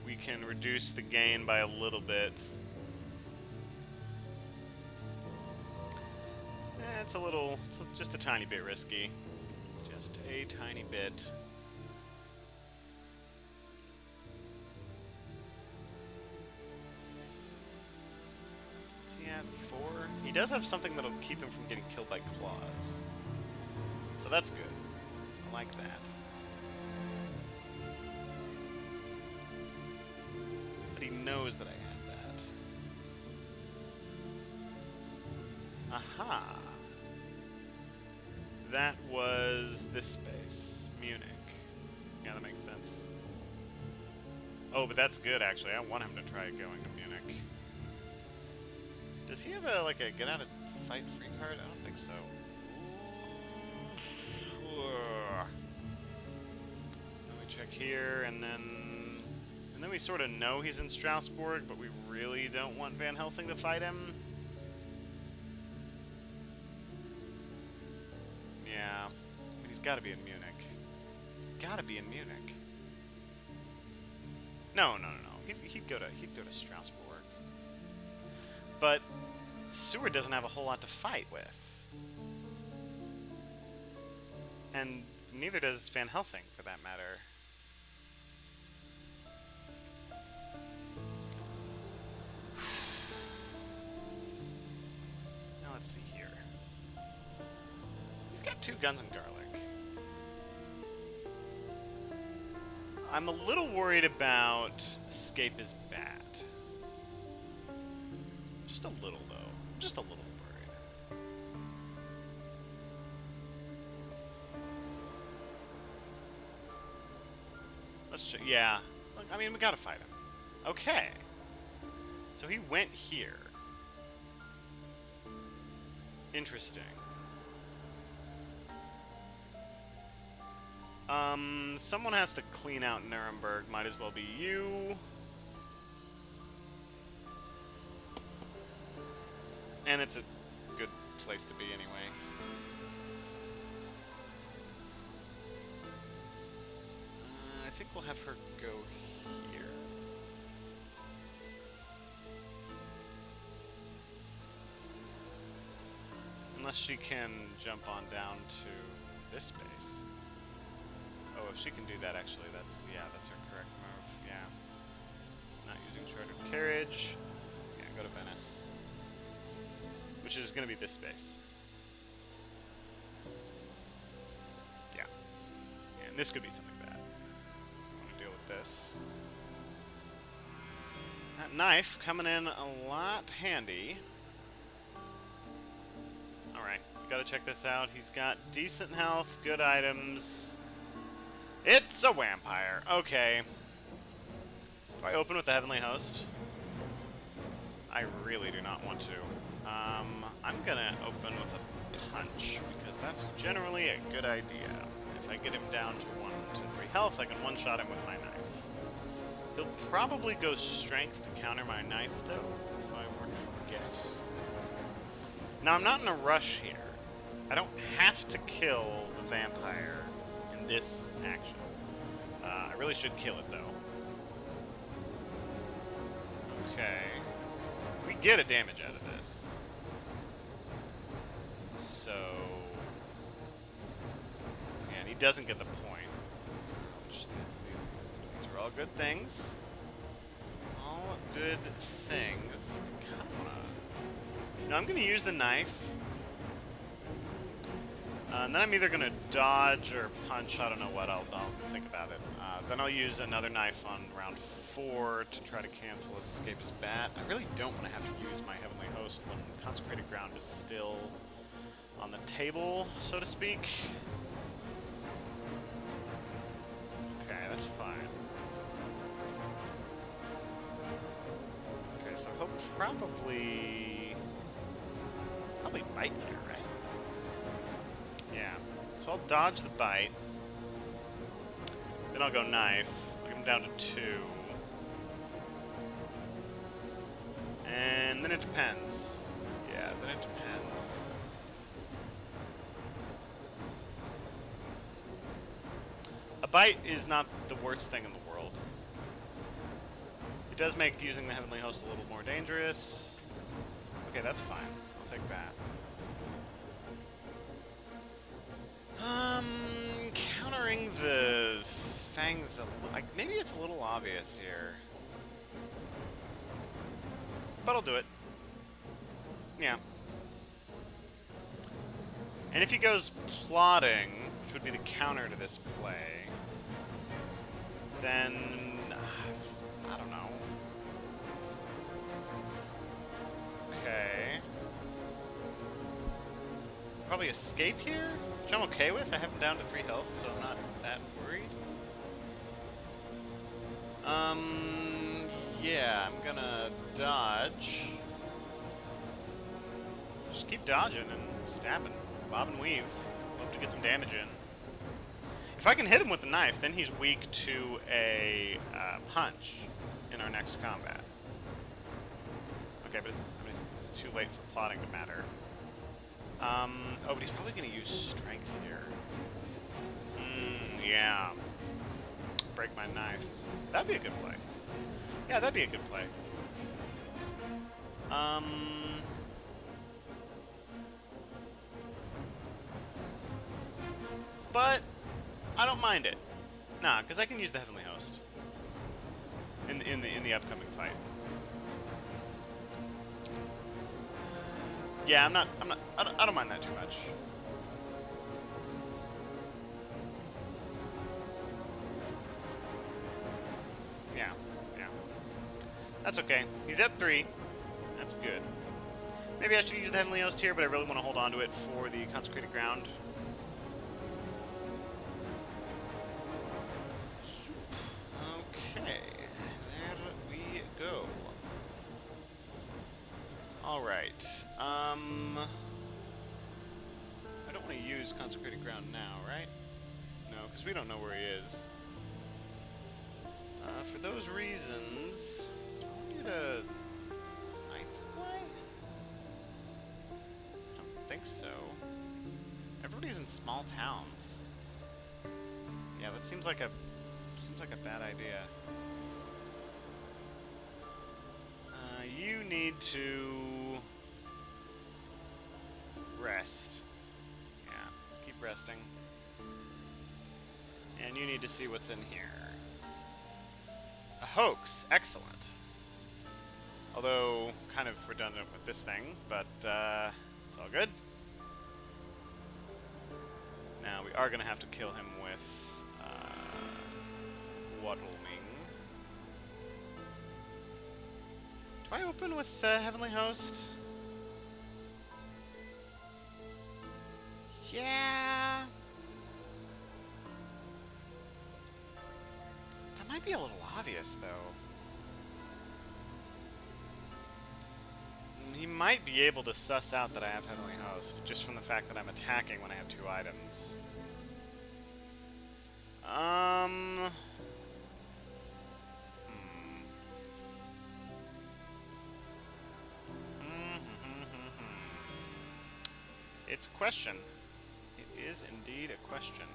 we can reduce the gain by a little bit. It's just a tiny bit risky. Just a tiny bit. Is he at 4? He does have something that'll keep him from getting killed by claws. So that's good. I like that. But he knows that I had that. Aha! That was this space. Munich. Yeah, that makes sense. Oh, but that's good, actually. I want him to try going to Munich. Does he have a get out of fight free card? I don't think so. Let me check here, and then we sort of know he's in Strasbourg, but we really don't want Van Helsing to fight him. Yeah, but he's got to be in Munich. He's got to be in Munich. No. He'd go to Strasbourg. But Seward doesn't have a whole lot to fight with, and neither does Van Helsing, for that matter. Now let's see here. He's got 2 guns and garlic. I'm a little worried about Escape is bad. Just a little, though. Just a little worried. Let's check. Yeah. Look, I mean, we gotta fight him. Okay. So he went here. Interesting. Someone has to clean out Nuremberg. Might as well be you. And it's a good place to be anyway. I think we'll have her go here. Unless she can jump on down to this space. Oh, if she can do that, actually, that's her correct move. Yeah. Not using chartered carriage. Yeah, go to Venice. Which is going to be this space. This could be something bad. I want to deal with this. That knife coming in a lot handy. Alright, we gotta check this out. He's got decent health, good items. It's a vampire. Okay. Do I open with the Heavenly Host? I really do not want to. I'm gonna open with a punch, because that's generally a good idea. If I get him down to 1 to 3 health, I can one-shot him with my knife. He'll probably go strength to counter my knife, though, if I were to guess. Now, I'm not in a rush here. I don't have to kill the vampire in this action. I really should kill it, though. Okay. We get a damage out of this. So... yeah, and he doesn't get the point. These are all good things. All good things. Come on. Now I'm going to use the knife. And then I'm either going to dodge or punch. I don't know what. I'll think about it. Then I'll use another knife on round 4 to try to cancel his escape as bat. I really don't want to have to use my Heavenly Host when Consecrated Ground is still on the table, so to speak. Okay, that's fine. Okay, so he'll probably bite here, right? Yeah. So I'll dodge the bite. Then I'll go knife. I'll get him down to 2. And then it depends. Yeah, then it depends. A bite is not the worst thing in the world. It does make using the Heavenly Host a little more dangerous. Okay, that's fine. I'll take that. Countering the fangs, like, maybe it's a little obvious here. But I'll do it. Yeah. And if he goes plotting, which would be the counter to this play, then... I don't know. Okay. Probably escape here? Which I'm okay with. I have him down to 3 health, so I'm not that worried. Yeah, I'm gonna dodge. Just keep dodging and stabbing. Bob and weave. Hope to get some damage in. If I can hit him with the knife, then he's weak to a punch in our next combat. Okay, but I mean, it's too late for plotting to matter. Oh, but he's probably going to use strength here. Yeah. Break my knife. That'd be a good play. Yeah, that'd be a good play. But I don't mind it. Nah, because I can use the Heavenly Host in the upcoming fight. Yeah, I don't mind that too much. Yeah. That's okay. He's at 3. That's good. Maybe I should use the Heavenly Host here, but I really want to hold on to it for the Consecrated Ground. Okay. There we go. Alright. I don't want to use Consecrated Ground now, right? No, because we don't know where he is. For those reasons, do I need a night supply? I don't think so. Everybody's in small towns. Yeah, that seems like a bad idea. You need to rest. Yeah, keep resting. And you need to see what's in here. A hoax. Excellent. Although, kind of redundant with this thing, but it's all good. Now, we are going to have to kill him with waddling. Do I open with Heavenly Host? Yeah. That might be a little obvious, though. He might be able to suss out that I have Heavenly Host, just from the fact that I'm attacking when I have 2 items. It's a question. It is indeed a question.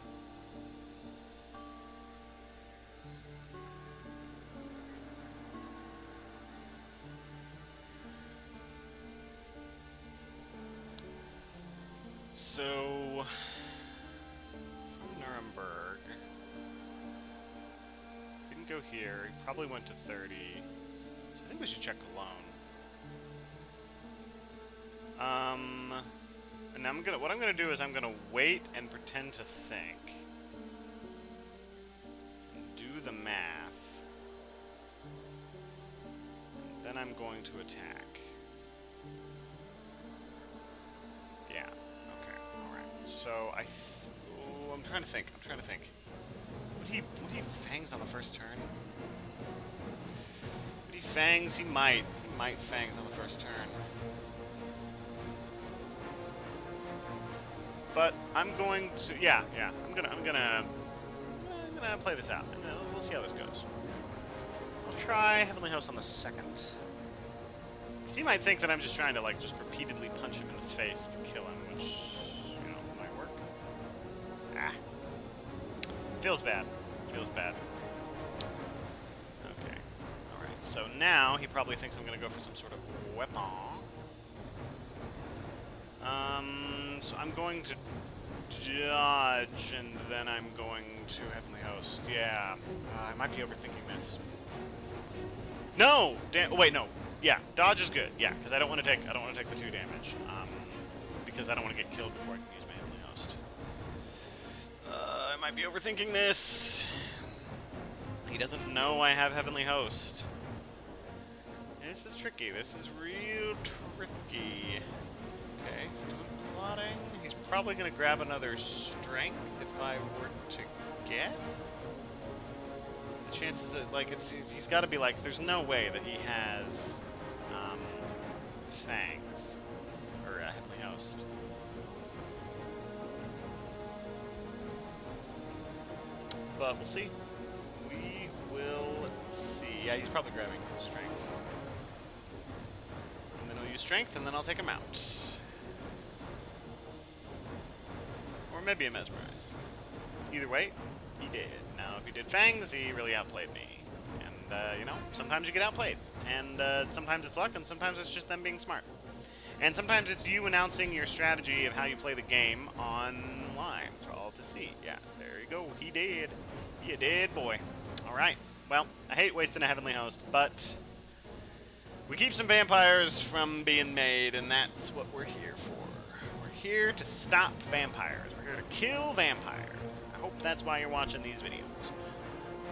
So, from Nuremberg, didn't go here. He probably went to 30. So I think we should check Cologne. And what I'm gonna do is I'm gonna wait and pretend to think. Do the math. And then I'm going to attack. Yeah. Okay. All right. So I'm trying to think. Would he fangs on the first turn? Would he fangs? He might. He might fangs on the first turn. But I'm going to, I'm gonna play this out. And we'll see how this goes. I'll try Heavenly Host on the second. Because he might think that I'm just trying to, like, just repeatedly punch him in the face to kill him, which, you know, might work. Ah. Feels bad. Feels bad. Okay. Alright, so now he probably thinks I'm gonna go for some sort of weapon. So I'm going to dodge, and then I'm going to Heavenly Host. Yeah, I might be overthinking this. No! Wait, no. Yeah, dodge is good. Yeah, because I don't want to take the 2 damage. Because I don't want to get killed before I can use my Heavenly Host. I might be overthinking this. He doesn't know I have Heavenly Host. This is tricky. This is real tricky. Okay, he's doing plotting. He's probably going to grab another strength if I were to guess. The chances that, like, he's got to be like, there's no way that he has, fangs. Or a Heavenly Host. But we'll see. We will see. Yeah, he's probably grabbing strength. And then he'll use strength, and then I'll take him out. Or maybe a mesmerize. Either way, he did. Now, if he did fangs, he really outplayed me. And, you know, sometimes you get outplayed. And sometimes it's luck, and sometimes it's just them being smart. And sometimes it's you announcing your strategy of how you play the game online for all to see. Yeah, there you go. He did. You did, boy. Alright. Well, I hate wasting a Heavenly Host, but we keep some vampires from being made, and that's what we're here for. We're here to stop vampires. We're here to kill vampires. I hope that's why you're watching these videos.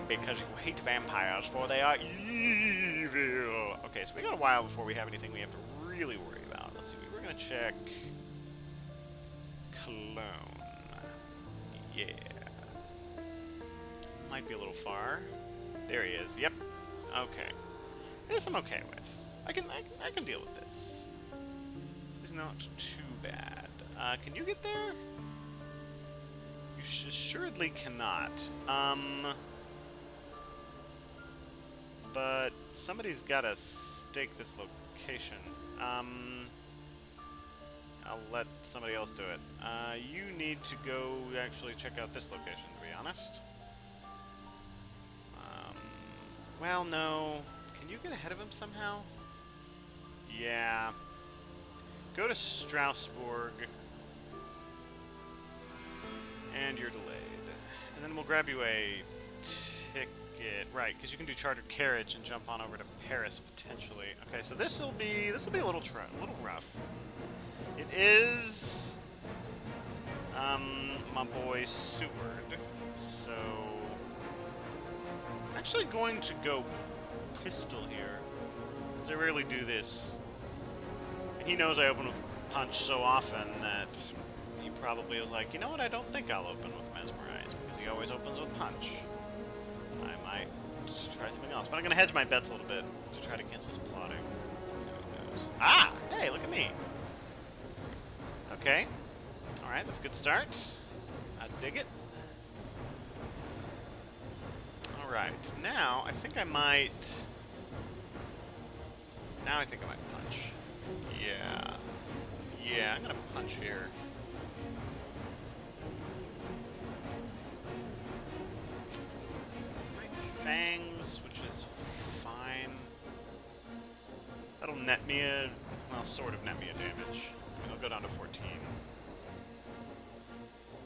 Because you hate vampires, for they are evil. Okay, so we got a while before we have anything we have to really worry about. Let's see, we're going to check Cologne. Yeah. Might be a little far. There he is. Yep. Okay. This I'm okay with. I can deal with this. It's not too bad. Can you get there? You assuredly cannot. But somebody's gotta stake this location. I'll let somebody else do it. You need to go actually check out this location, to be honest. Well, no. Can you get ahead of him somehow? Yeah. Go to Strasbourg. And you're delayed. And then we'll grab you a ticket. Right, because you can do chartered carriage and jump on over to Paris, potentially. Okay, so this will be a little rough. It is my boy Seward. So I'm actually going to go pistol here, because I rarely do this. And he knows I open with punch so often that he probably was like, you know what, I don't think I'll open with mesmerize, because he always opens with punch. I might try something else, but I'm going to hedge my bets a little bit to try to cancel his plotting. Let's see what it goes. Ah! Hey, look at me! Okay. Alright, that's a good start. I dig it. Alright, now I think I might... Now I think I might punch. Yeah. Yeah, I'm gonna punch here. Fangs, which is fine. That'll net me a... well, sort of net me a damage. It'll go down to 14.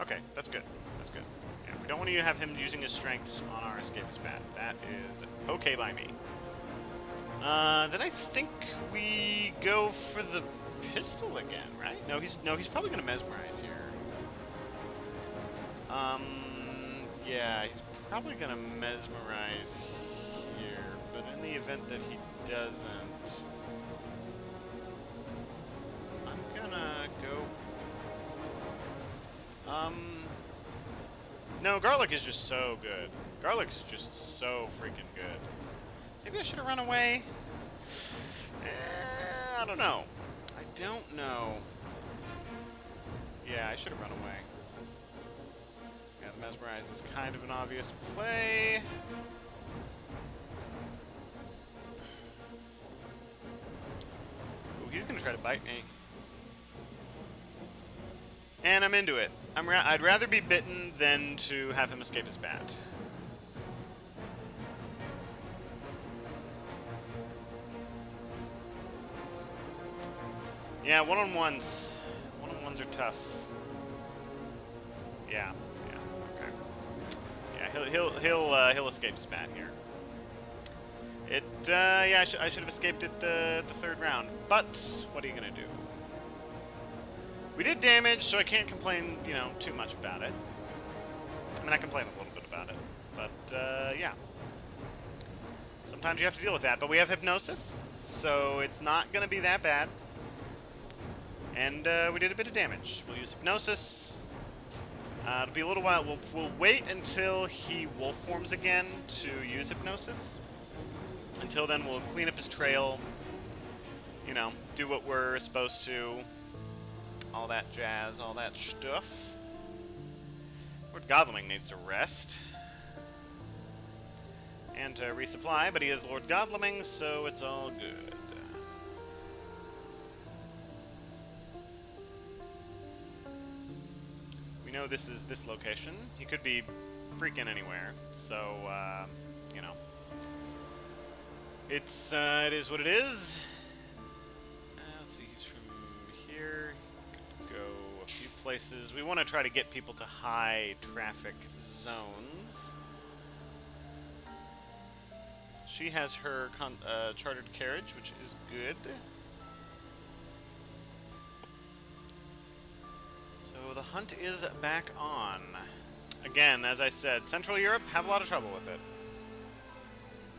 Okay, that's good. That's good. Yeah, we don't want to have him using his strengths on our escapist bat. That is okay by me. Then I think we go for the pistol again, right? No, he's probably gonna mesmerize here. Yeah, he's probably gonna mesmerize here, but in the event that he doesn't, I'm gonna go. No, garlic is just so good. Garlic is just so freaking good. Maybe I should have run away. I don't know. I don't know. Yeah, I should have run away. Yeah, the mesmerize is kind of an obvious play. Ooh, he's gonna try to bite me. And I'm into it. I'd rather be bitten than to have him escape his bat. Yeah, one-on-ones. One-on-ones are tough. Yeah, okay. Yeah, he'll escape his bat here. Yeah, I should have escaped it the third round. But what are you gonna do? We did damage, so I can't complain, you know, too much about it. I mean, I complain a little bit about it, but yeah. Sometimes you have to deal with that, but we have hypnosis, so it's not gonna be that bad. And we did a bit of damage. We'll use hypnosis. It'll be a little while. We'll wait until he wolf forms again to use hypnosis. Until then, we'll clean up his trail. You know, do what we're supposed to. All that jazz, all that stuff. Lord Godleming needs to rest. And to resupply, but he is Lord Godleming, so it's all good. We know this is this location. He could be freaking anywhere, so, you know. It is what it is. Let's see, he's from here. Could go a few places. We want to try to get people to high traffic zones. She has her chartered carriage, which is good. So the hunt is back on. Again, as I said, Central Europe have a lot of trouble with it.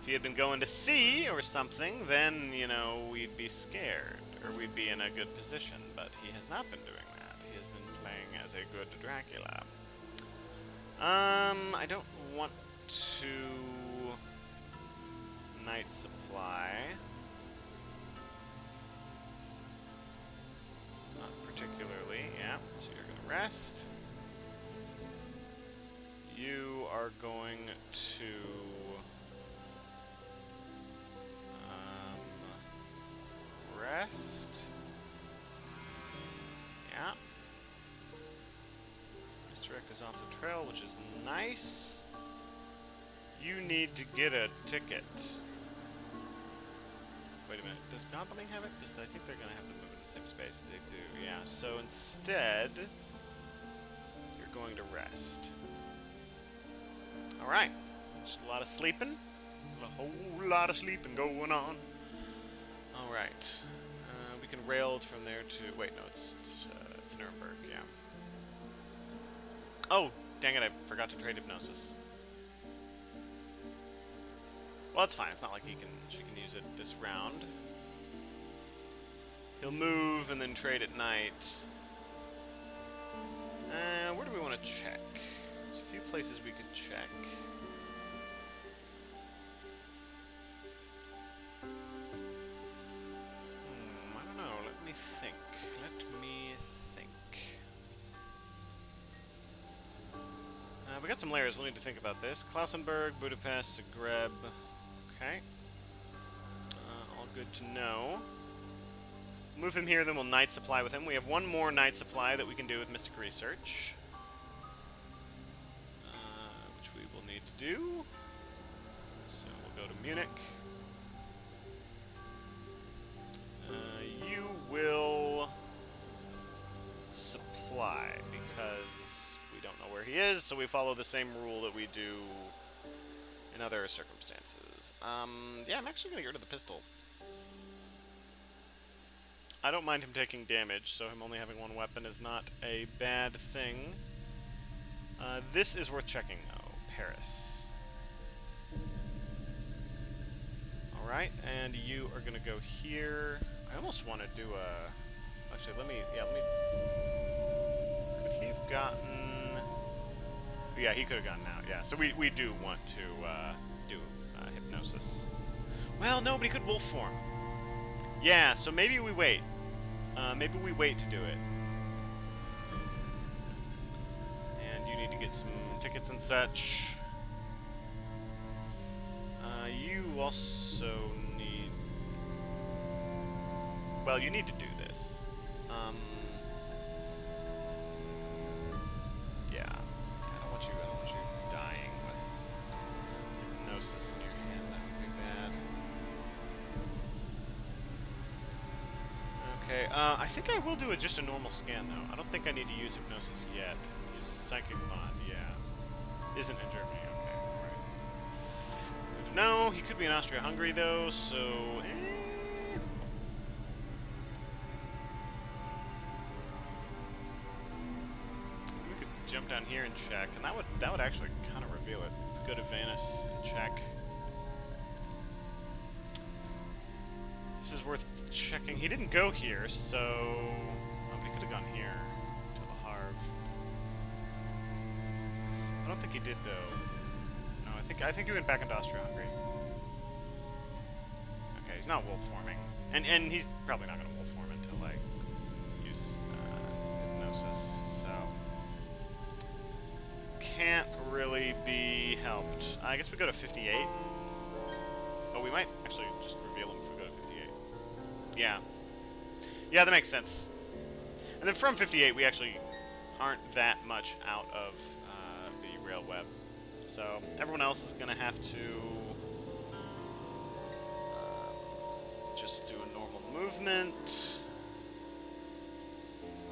If he had been going to sea or something, then, you know, we'd be scared. Or we'd be in a good position. But he has not been doing that. He has been playing as a good Dracula. I don't want to... Night supply. Not particularly, yeah. So you're going to rest. You are going to... rest. Yeah. Misdirect is off the trail, which is nice. You need to get a ticket. Wait a minute, does Godleming have it? Because I think they're going to have to move in the same space. They do, yeah. So instead, you're going to rest. Alright. Just a lot of sleeping. A whole lot of sleeping going on. Alright. We can rail from there to... Wait, no, it's Nuremberg, yeah. Oh, dang it, I forgot to trade hypnosis. Well, that's fine. It's not like she can use it this round. He'll move and then trade at night. Where do we want to check? There's a few places we could check. I don't know. Let me think. We got some layers. We'll need to think about this. Klausenberg, Budapest, Zagreb. Okay. All good to know. Move him here, then we'll night supply with him. We have one more night supply that we can do with Mystic Research. Which we will need to do. So we'll go to Munich. You will supply, because we don't know where he is, so we follow the same rule that we do in other circumstances. Yeah, I'm actually going to get rid of the pistol. I don't mind him taking damage, so him only having one weapon is not a bad thing. This is worth checking, though. Paris. Alright, and you are going to go here. I almost want to do a... Actually, let me... Could he have gotten... Yeah, he could have gotten out, yeah. So we do want to do hypnosis. Well, no, but he could wolf form. Yeah, so maybe we wait. Maybe we wait to do it. And you need to get some tickets and such. You also need... Well, you need to do this. Yeah. I don't want you dying with hypnosis in your hand. That would be bad. Okay, I think I will do just a normal scan, though. I don't think I need to use hypnosis yet. Use psychic bond, yeah. Isn't in Germany, okay, right. No, he could be in Austria-Hungary, though, so... We could jump down here and check, and that would actually kind of reveal it. Go to Venice and check. This is worth checking. He didn't go here, so... Oh, but he could have gone here. To the Havre. I don't think he did, though. No, I think he went back into Austria-Hungary. Okay, he's not wolf forming. And he's probably not going to wolf form until I use hypnosis, so... Can't really be helped. I guess we go to 58. Oh, we might actually just reveal him if we go to 58. Yeah. Yeah, that makes sense. And then from 58, we actually aren't that much out of the rail web. So everyone else is going to have to just do a normal movement.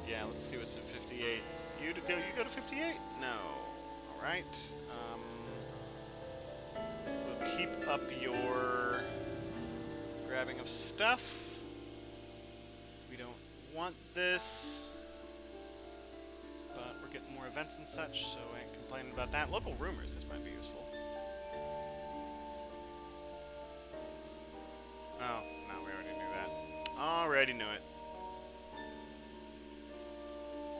Yeah, let's see what's in 58. You go to 58? No. All right. We'll keep up your grabbing of stuff. We don't want this, but we're getting more events and such, so I ain't complaining about that. Local rumors, this might be useful. Oh, no, we already knew that. Already knew it.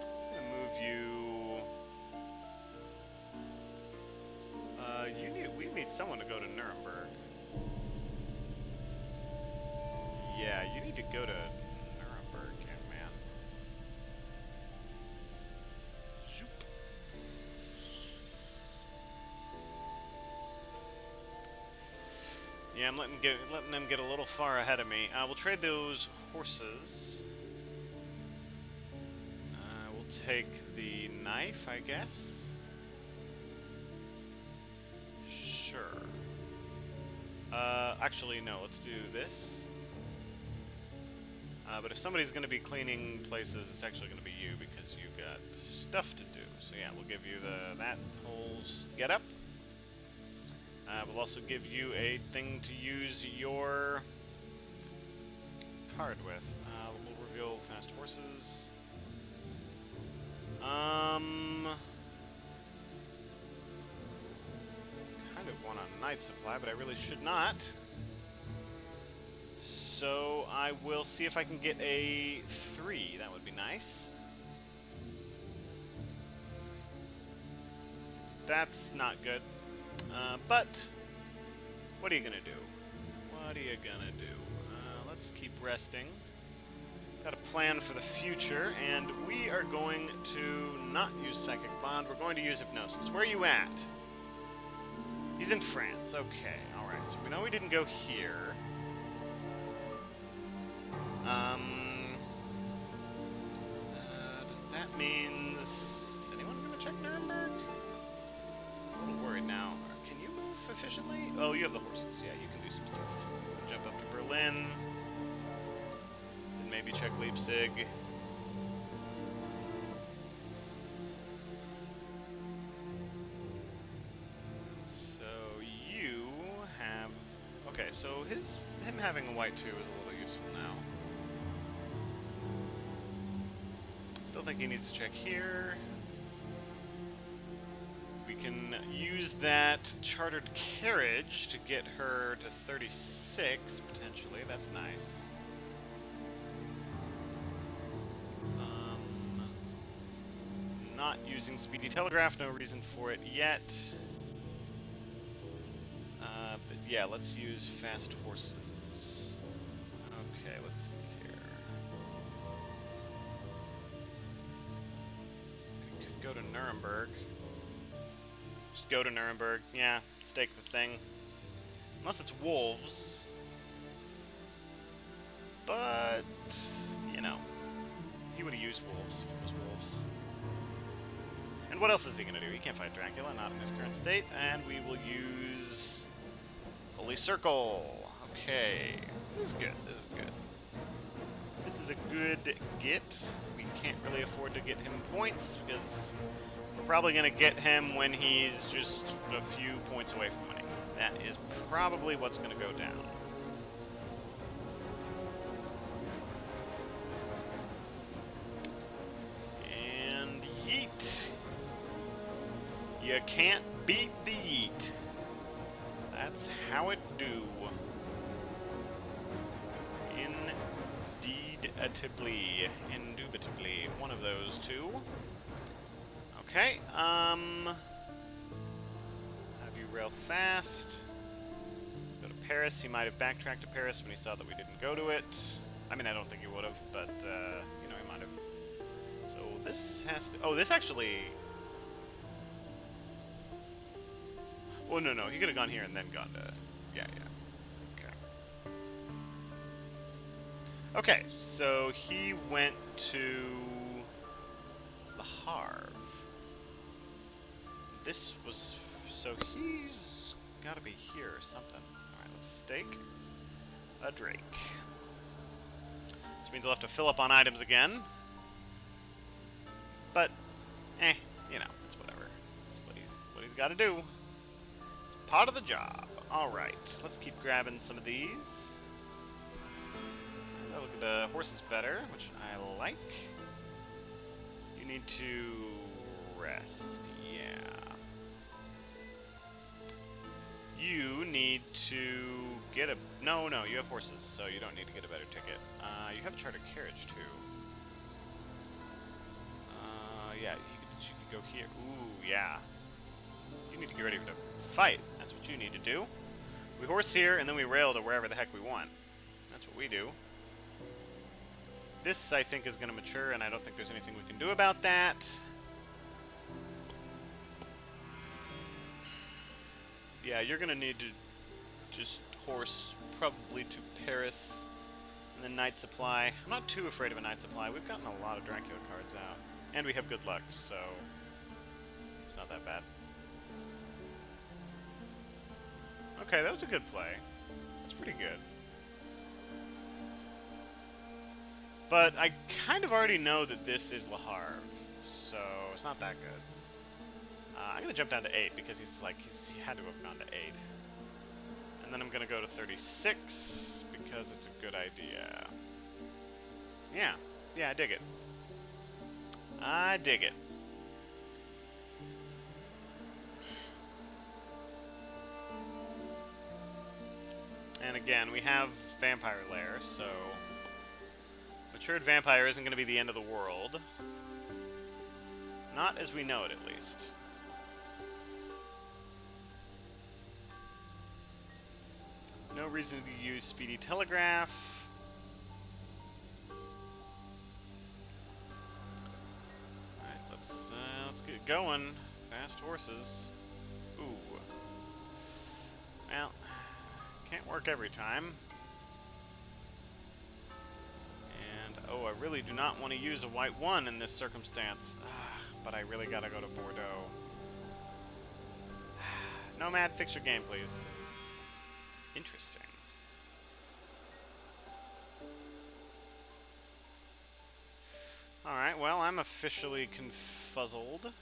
I'm gonna move you. We need someone to go to Nuremberg. Yeah, you need to go to Nuremberg, young man. Zoop. Yeah, I'm letting them get a little far ahead of me. We'll trade those horses. We'll take the knife, I guess. Sure. Actually, no, let's do this. But if somebody's going to be cleaning places, it's actually going to be you, because you've got stuff to do. So yeah, we'll give you that whole get-up. We'll also give you a thing to use your card with. We'll reveal fast horses. Kind of want to night supply, but I really should not. So I will see if I can get a 3. That would be nice. That's not good. But what are you gonna do? What are you gonna do? Let's keep resting. Got a plan for the future, and we are going to not use Psychic Bond. We're going to use Hypnosis. Where are you at? He's in France. Okay, alright. So we know we didn't go here. That means... Is anyone going to check Nuremberg? I'm a little worried now. Can you move efficiently? Oh, you have the horses. Yeah, you can do some stuff. Jump up to Berlin. Then maybe check Leipzig. So you have... Okay, so him having a white 2 is a little useful now. Still think he needs to check here. We can use that chartered carriage to get her to 36, potentially. That's nice. Not using Speedy Telegraph, no reason for it yet. But yeah, let's use fast horses. Okay, let's see here. We could go to Nuremberg. Just go to Nuremberg. Yeah, stake the thing. Unless it's wolves. But, you know, he would have used wolves if it was wolves. And what else is he going to do? He can't fight Dracula, not in his current state. And we will use Holy Circle. Okay. This is good. This is good. This is a good get. We can't really afford to get him points because we're probably going to get him when he's just a few points away from winning. That is probably what's going to go down. And yeet. You can't beat the yeet. That's how it do. Indubitably. Indubitably. One of those two. Okay, have you rail fast. Go to Paris. He might have backtracked to Paris when he saw that we didn't go to it. I mean, I don't think he would have, but, you know, he might have. So this has to... Oh, this actually... Oh, no, he could have gone here and then gone to... Yeah. Okay. Okay, so he went to... Le Havre. This was... So he's got to be here or something. Alright, let's stake a Drake. Which means I'll have to fill up on items again. But, you know, it's whatever. That's what he's got to do. Part of the job. Alright, let's keep grabbing some of these. Look at the horses better, which I like. You need to rest, yeah. You need to get a... No, you have horses, so you don't need to get a better ticket. You have a chartered carriage, too. Yeah, you could go here. Ooh, yeah. You need to get ready to fight. That's what you need to do. We horse here, and then we rail to wherever the heck we want. That's what we do. This, I think, is going to mature, and I don't think there's anything we can do about that. Yeah, you're going to need to just horse probably to Paris, and then night supply. I'm not too afraid of a night supply. We've gotten a lot of Dracula cards out. And we have good luck, so it's not that bad. Okay, that was a good play. That's pretty good. But I kind of already know that this is Le Havre, so it's not that good. I'm going to jump down to 8 because he had to have gone to 8. And then I'm going to go to 36 because it's a good idea. Yeah, I dig it. I dig it. And again, we have Vampire Lair, so... Matured Vampire isn't going to be the end of the world. Not as we know it, at least. No reason to use Speedy Telegraph. Alright, let's get going. Fast horses. Ooh. Well, can't work every time. And, oh, I really do not want to use a white one in this circumstance. But I really gotta go to Bordeaux. Nomad, fix your game, please. Interesting. Alright, well, I'm officially confuzzled.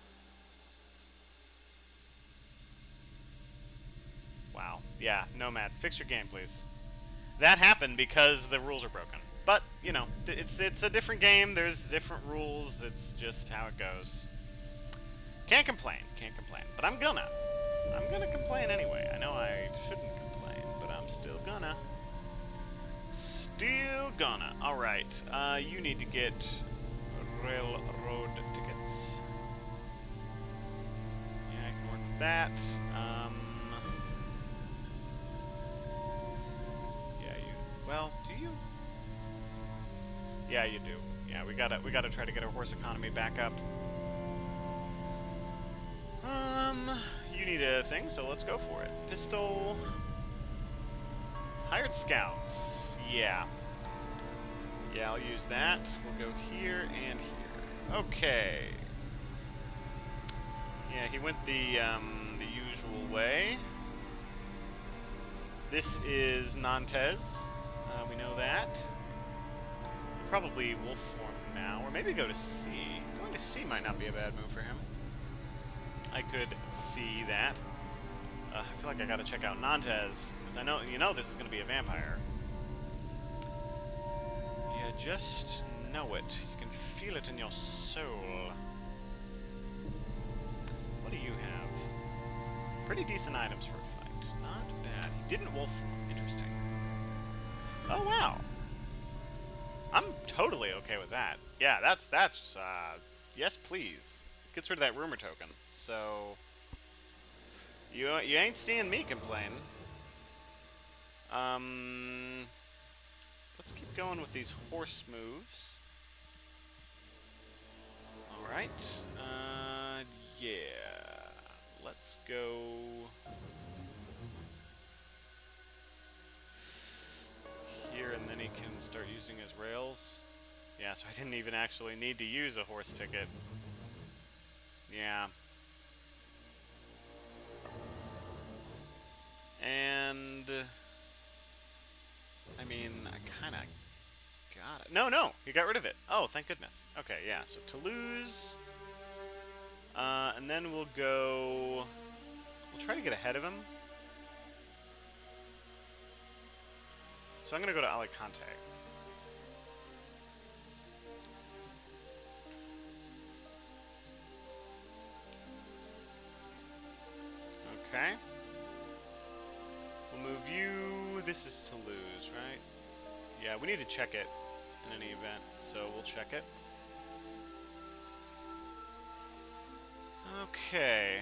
Wow. Yeah, Nomad, fix your game, please. That happened because the rules are broken. But, you know, it's a different game, there's different rules, it's just how it goes. Can't complain, but I'm gonna complain anyway. I know I shouldn't complain, but I'm still gonna. Alright, you need to get railroad tickets. Yeah, I can work with that. Yeah, well, do you? Yeah, you do. Yeah, we gotta try to get our horse economy back up. You need a thing, so let's go for it. Pistol. Hired scouts. Yeah. Yeah, I'll use that. We'll go here and here. Okay. Yeah, he went the usual way. This is Nantes. We know that. Probably wolf form now, or maybe go to C. Going to C might not be a bad move for him. I could see that. I feel like I gotta check out Nantes, because I know, you know this is gonna be a vampire. You just know it. You can feel it in your soul. What do you have? Pretty decent items for a fight. Not bad. He didn't wolf form. Interesting. Oh, wow. I'm totally okay with that. Yeah, that's yes, please. Gets rid of that rumor token. So, you ain't seeing me complain. Let's keep going with these horse moves. Alright, yeah. Let's go... here, and then he can start using his rails. Yeah, so I didn't even actually need to use a horse ticket. Yeah. And... I mean, I kinda got it. No, he got rid of it. Oh, thank goodness. Okay, yeah, so Toulouse. And then we'll go... We'll try to get ahead of him. So I'm gonna go to Alicante. Okay. We'll move you... This is Toulouse, right? Yeah, we need to check it in any event, so we'll check it. Okay.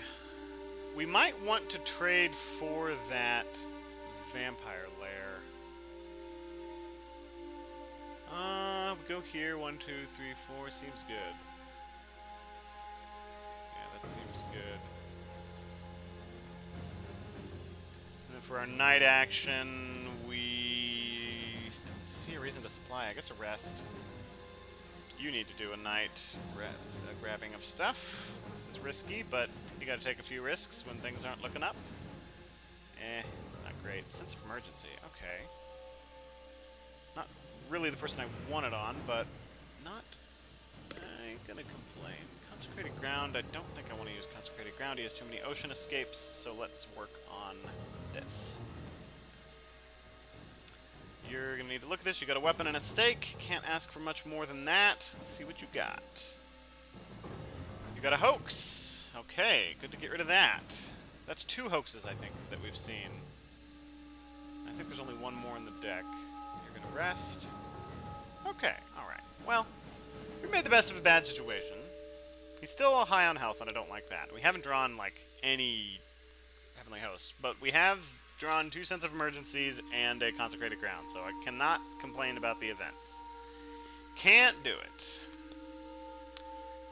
We might want to trade for that vampire lair. We go here, 1, 2, 3, 4, seems good. Yeah, that seems good. And then for our night action, we don't see a reason to supply. I guess a rest. You need to do a night grabbing of stuff. This is risky, but you gotta take a few risks when things aren't looking up. It's not great. Sense of emergency, okay. Not really the person I wanted on, but not... I ain't gonna complain. Consecrated ground, I don't think I want to use consecrated ground. He has too many ocean escapes, so let's work on this. You're gonna need to look at this. You got a weapon and a stake. Can't ask for much more than that. Let's see what you got. You got a hoax. Okay, good to get rid of that. That's 2 hoaxes, I think, that we've seen. I think there's only one more in the deck. You're gonna rest. Okay, alright. Well, we made the best of a bad situation. He's still high on health, and I don't like that. We haven't drawn, like, any Heavenly Host, but we have drawn 2 Sense of Emergencies and a Consecrated Ground, so I cannot complain about the events. Can't do it.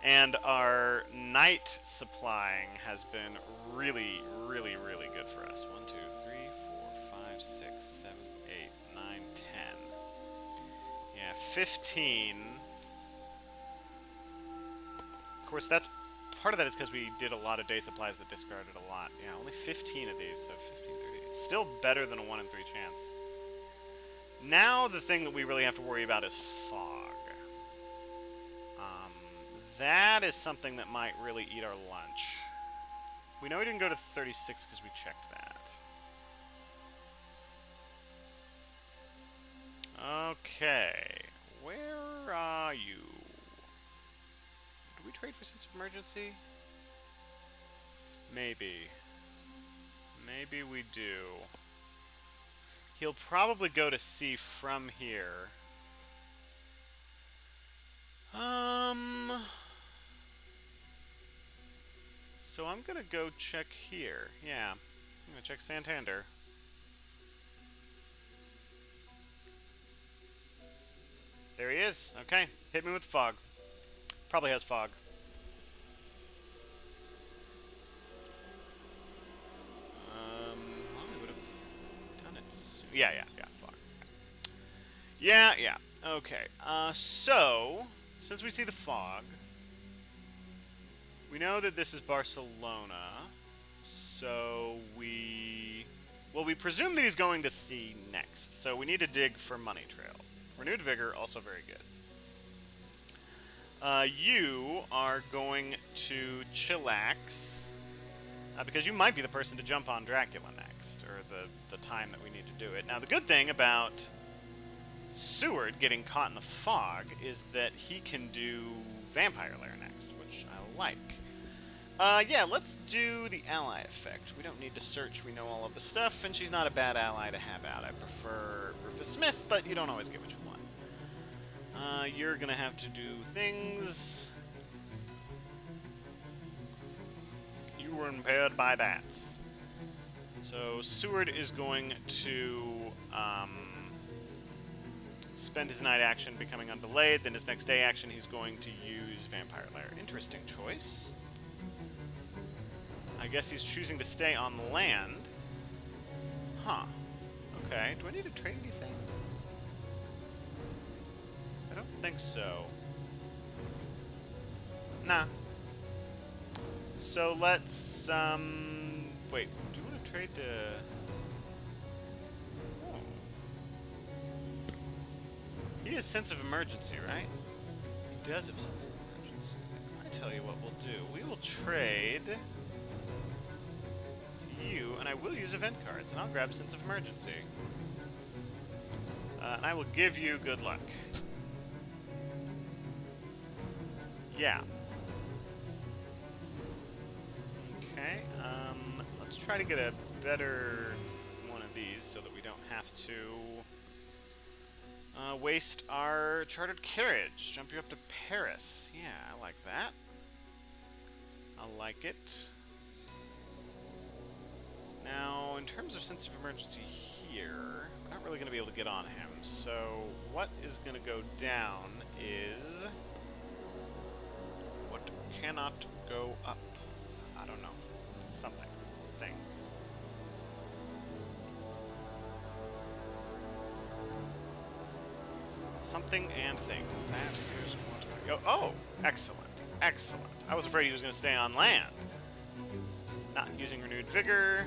And our night supplying has been really, really, really good for us. 1, 2, 3, 4, 5, 6, 7, 8, 9, 10. Yeah, 15. Of course, that's part of that is because we did a lot of day supplies that discarded a lot. Yeah, only 15 of these, so 15, 30. It's still better than a 1 in 3 chance. Now the thing that we really have to worry about is fog. That is something that might really eat our lunch. We know we didn't go to 36 because we checked that. Okay. Where are you? Do we trade for Sense of Emergency? Maybe. Maybe we do. He'll probably go to C from here. So I'm gonna go check here. Yeah. I'm gonna check Santander. There he is. Okay. Hit me with fog. Probably has fog. Well, I would have done it soon. Yeah, fog. Yeah. Okay. So, since we see the fog, we know that this is Barcelona, so we presume that he's going to C next, so we need to dig for Money Trail. Renewed Vigor, also very good. You are going to chillax, because you might be the person to jump on Dracula next, or the time that we need to do it. Now, the good thing about Seward getting caught in the fog is that he can do Vampire Lair next, which I like. Yeah, let's do the ally effect. We don't need to search, we know all of the stuff, and she's not a bad ally to have out. I prefer Rufus Smith, but you don't always get what you want. You're gonna have to do things. You were impaired by bats. So Seward is going to spend his night action becoming undelayed, then his next day action he's going to use Vampire Lair. Interesting choice. I guess he's choosing to stay on land. Huh. Okay, do I need to trade anything? I don't think so. Nah. So let's, wait, do you want to trade to... Oh. He has Sense of Emergency, right? He does have Sense of Emergency. I tell you what we'll do. We will trade you, and I will use event cards, and I'll grab Sense of Emergency. And I will give you good luck. Yeah. Okay, let's try to get a better one of these so that we don't have to waste our chartered carriage. Jump you up to Paris. Yeah, I like that. I like it. Now, in terms of Sense of Emergency here, we're not really going to be able to get on him. So, what is going to go down is what cannot go up. I don't know. Something. Things. Something and things. That is what I... Oh! Excellent. Excellent. I was afraid he was going to stay on land. Not using Renewed Vigor.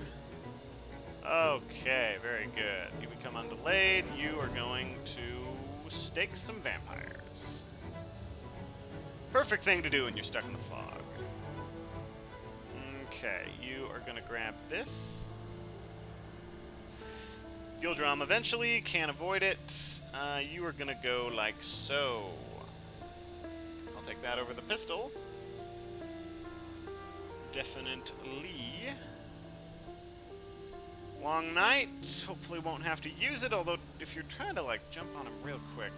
Okay, very good. You become undelayed. You are going to stake some vampires. Perfect thing to do when you're stuck in the fog. Okay, you are going to grab this. You'll draw them eventually, can't avoid it. You are going to go like so. I'll take that over the pistol. Definitely. Long night. Hopefully won't have to use it, although if you're trying to, like, jump on him real quick...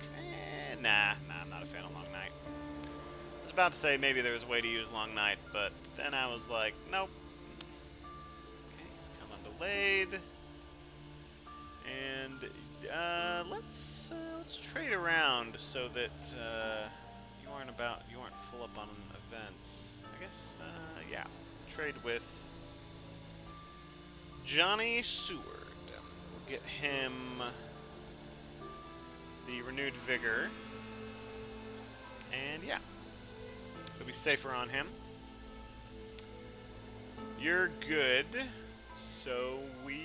nah, I'm not a fan of Long Night. I was about to say maybe there was a way to use Long Night, but then I was like, nope. Okay, come undelayed. And, let's trade around so that, you aren't full up on events. I guess, yeah. Trade with Johnny Seward. We'll get him the renewed vigor. And yeah, it'll be safer on him. You're good, so we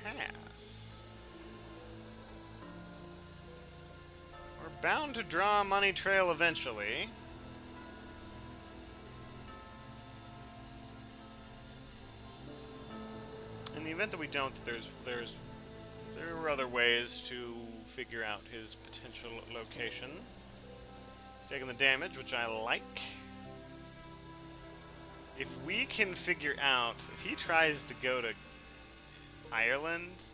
pass. We're bound to draw a money trail eventually. In the event that we don't, there are other ways to figure out his potential location. He's taking the damage, which I like. If we can figure out, if he tries to go to Ireland,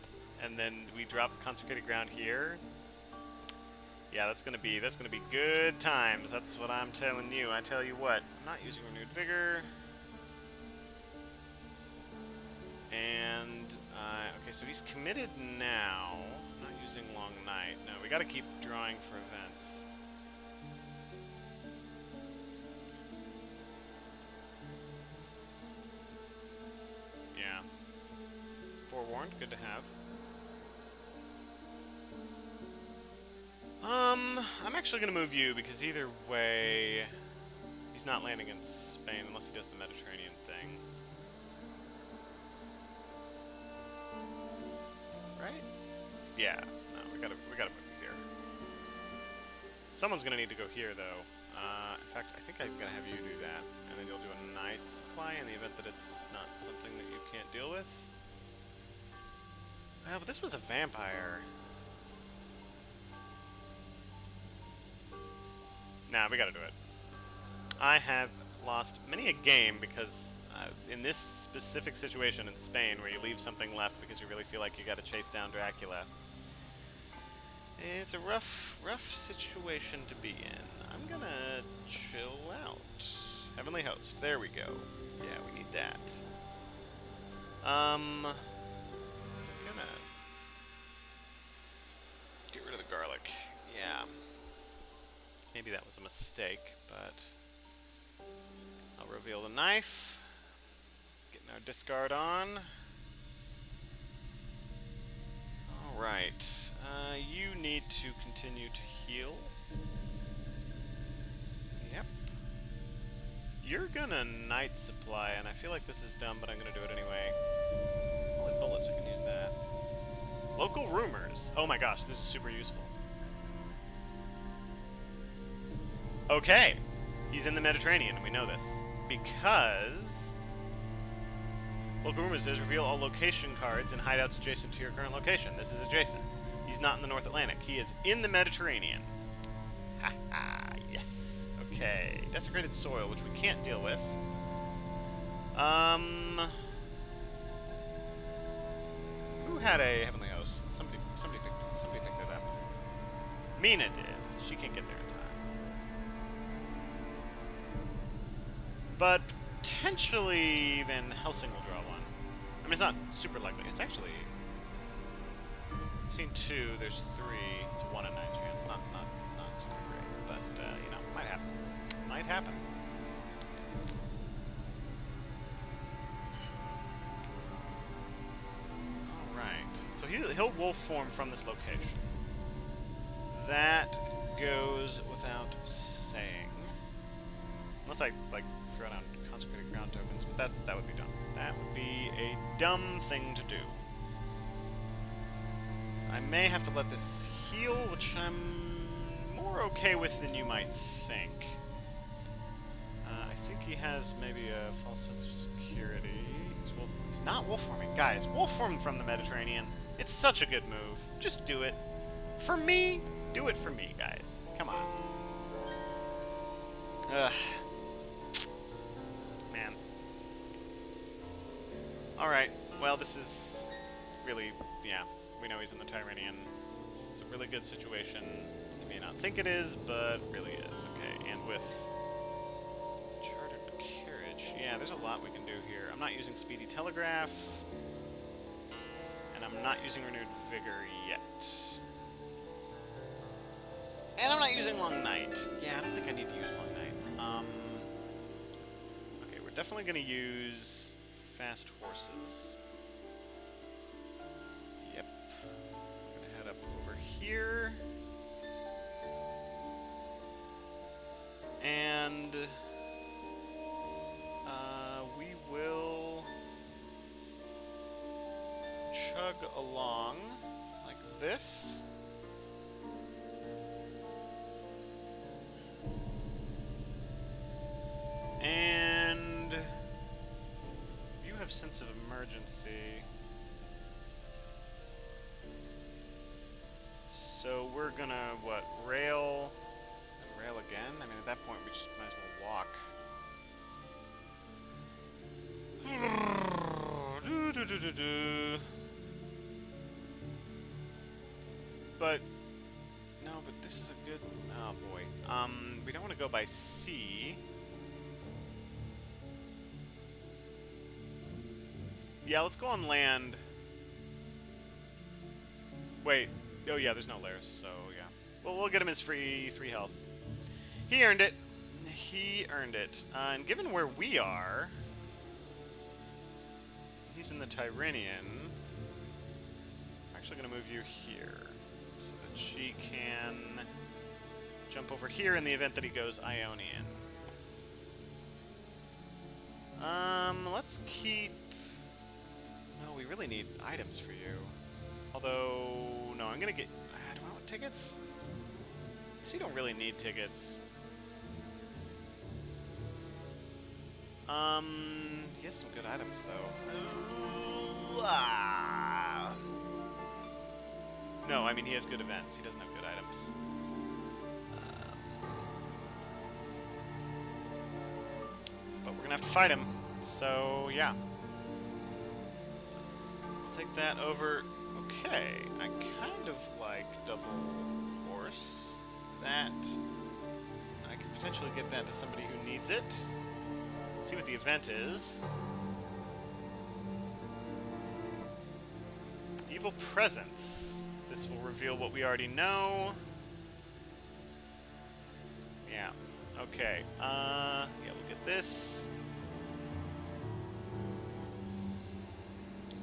and then we drop consecrated ground here, yeah, that's gonna be good times. That's what I'm telling you. I tell you what, I'm not using renewed vigor. And, okay, so he's committed now. Not using Long Night. No, we gotta keep drawing for events. Yeah. Forewarned, good to have. I'm actually gonna move you, because either way, he's not landing in Spain unless he does the Mediterranean thing. Right? Yeah. No, we gotta move here. Someone's gonna need to go here, though. In fact, I think I'm gonna have you do that, and then you'll do a night supply in the event that it's not something that you can't deal with. Well, but this was a vampire. Nah, we gotta do it. I have lost many a game because in this specific situation in Spain where you leave something left because you really feel like you gotta chase down Dracula, it's a rough situation to be in. I'm gonna chill out. Heavenly Host, there we go. Yeah, we need that. I'm gonna get rid of the garlic. Yeah. Maybe that was a mistake, but I'll reveal the knife. Getting our discard on. Alright. You need to continue to heal. Yep. You're gonna night supply, and I feel like this is dumb, but I'm gonna do it anyway. Only bullets, I can use that. Local rumors. Oh my gosh, this is super useful. Okay, he's in the Mediterranean, and we know this. Because local rumors says reveal all location cards and hideouts adjacent to your current location. This is adjacent. He's not in the North Atlantic. He is in the Mediterranean. Haha, yes. Okay, desecrated soil, which we can't deal with. Who had a Heavenly Host? Somebody picked it up. Mina did. She can't get there in time. But potentially Van Helsing will draw one. I mean, it's not super likely. It's actually... I've seen 2, there's 3. It's a 1 in 9 chance. Not super great, but, you know, might happen. Might happen. Alright. So he'll wolf form from this location. That goes without saying. Unless I, like, throw down consecrated ground tokens, but that would be dumb. That would be a dumb thing to do. I may have to let this heal, which I'm more okay with than you might think. I think he has maybe a false sense of security. He's not wolf forming. Guys, wolf formed from the Mediterranean. It's such a good move. Just do it. For me, do it for me, guys. Come on. Ugh. Man. Alright, well, this is really, yeah, we know he's in the Tyranian. This is a really good situation. You may not think it is, but really is. Okay, and with chartered carriage, yeah, there's a lot we can do here. I'm not using speedy telegraph, and I'm not using renewed vigor yet. And I'm not using long night. Yeah, I don't think I need to use long night. Okay, we're definitely going to use fast horses. Yep. I'm going to head up over here. And we will chug along like this. And you have sense of emergency. So we're gonna, what, rail and rail again? I mean, at that point we just might as well walk. But no, but this is a good, oh boy. We don't want to go by sea. Yeah, let's go on land. Wait. Oh yeah, there's no layers, so yeah. Well, we'll get him his free 3 health. He earned it. He earned it. And given where we are, he's in the Tyranian. I'm actually going to move you here so that she can jump over here in the event that he goes Ionian. Let's keep... No, we really need items for you. Although, no, I'm gonna get... do I want tickets? So you don't really need tickets. He has some good items, though. No, I mean, he has good events. He doesn't have good items. But we're gonna have to fight him. So, yeah. Take that over. Okay, I kind of like double horse. That. I could potentially get that to somebody who needs it. Let's see what the event is. Evil Presence. This will reveal what we already know. Yeah. Okay. Yeah, we'll get this.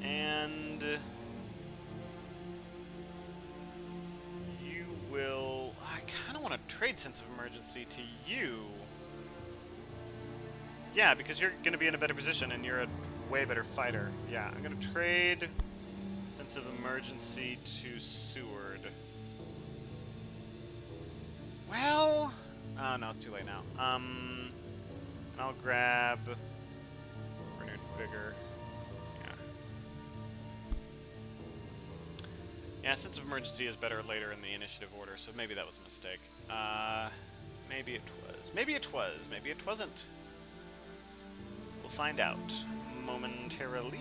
And you will... I kind of want to trade Sense of Emergency to you. Yeah, because you're going to be in a better position and you're a way better fighter. Yeah, I'm going to trade Sense of Emergency to Seward. Well... Oh, no, it's too late now. I'll grab Renewed Vigor. Yeah, Sense of Emergency is better later in the initiative order, so maybe that was a mistake. Maybe it was. Maybe it was. Maybe it wasn't. We'll find out momentarily.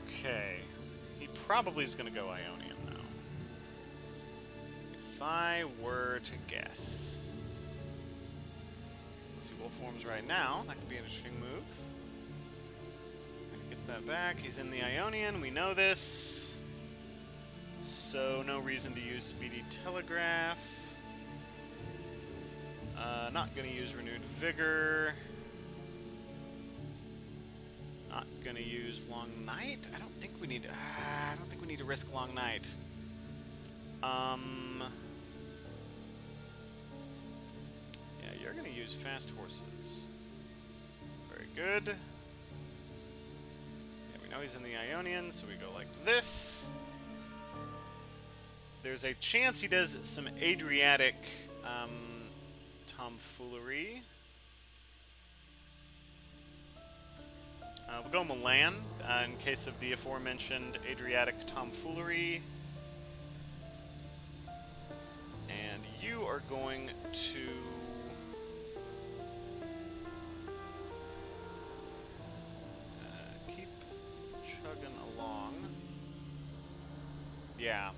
Okay. He probably is going to go Ionian, though. If I were to guess... Wolf forms right now. That could be an interesting move. He gets that back. He's in the Ionian. We know this. So no reason to use Speedy Telegraph. Not going to use Renewed Vigor. Not going to use Long Night. I don't think we need. I don't think we need to risk Long Night. You're going to use fast horses. Very good. Yeah, we know he's in the Ionian, so we go like this. There's a chance he does some Adriatic tomfoolery. We'll go Milan in case of the aforementioned Adriatic tomfoolery. you are going to... keep chugging along. Yeah.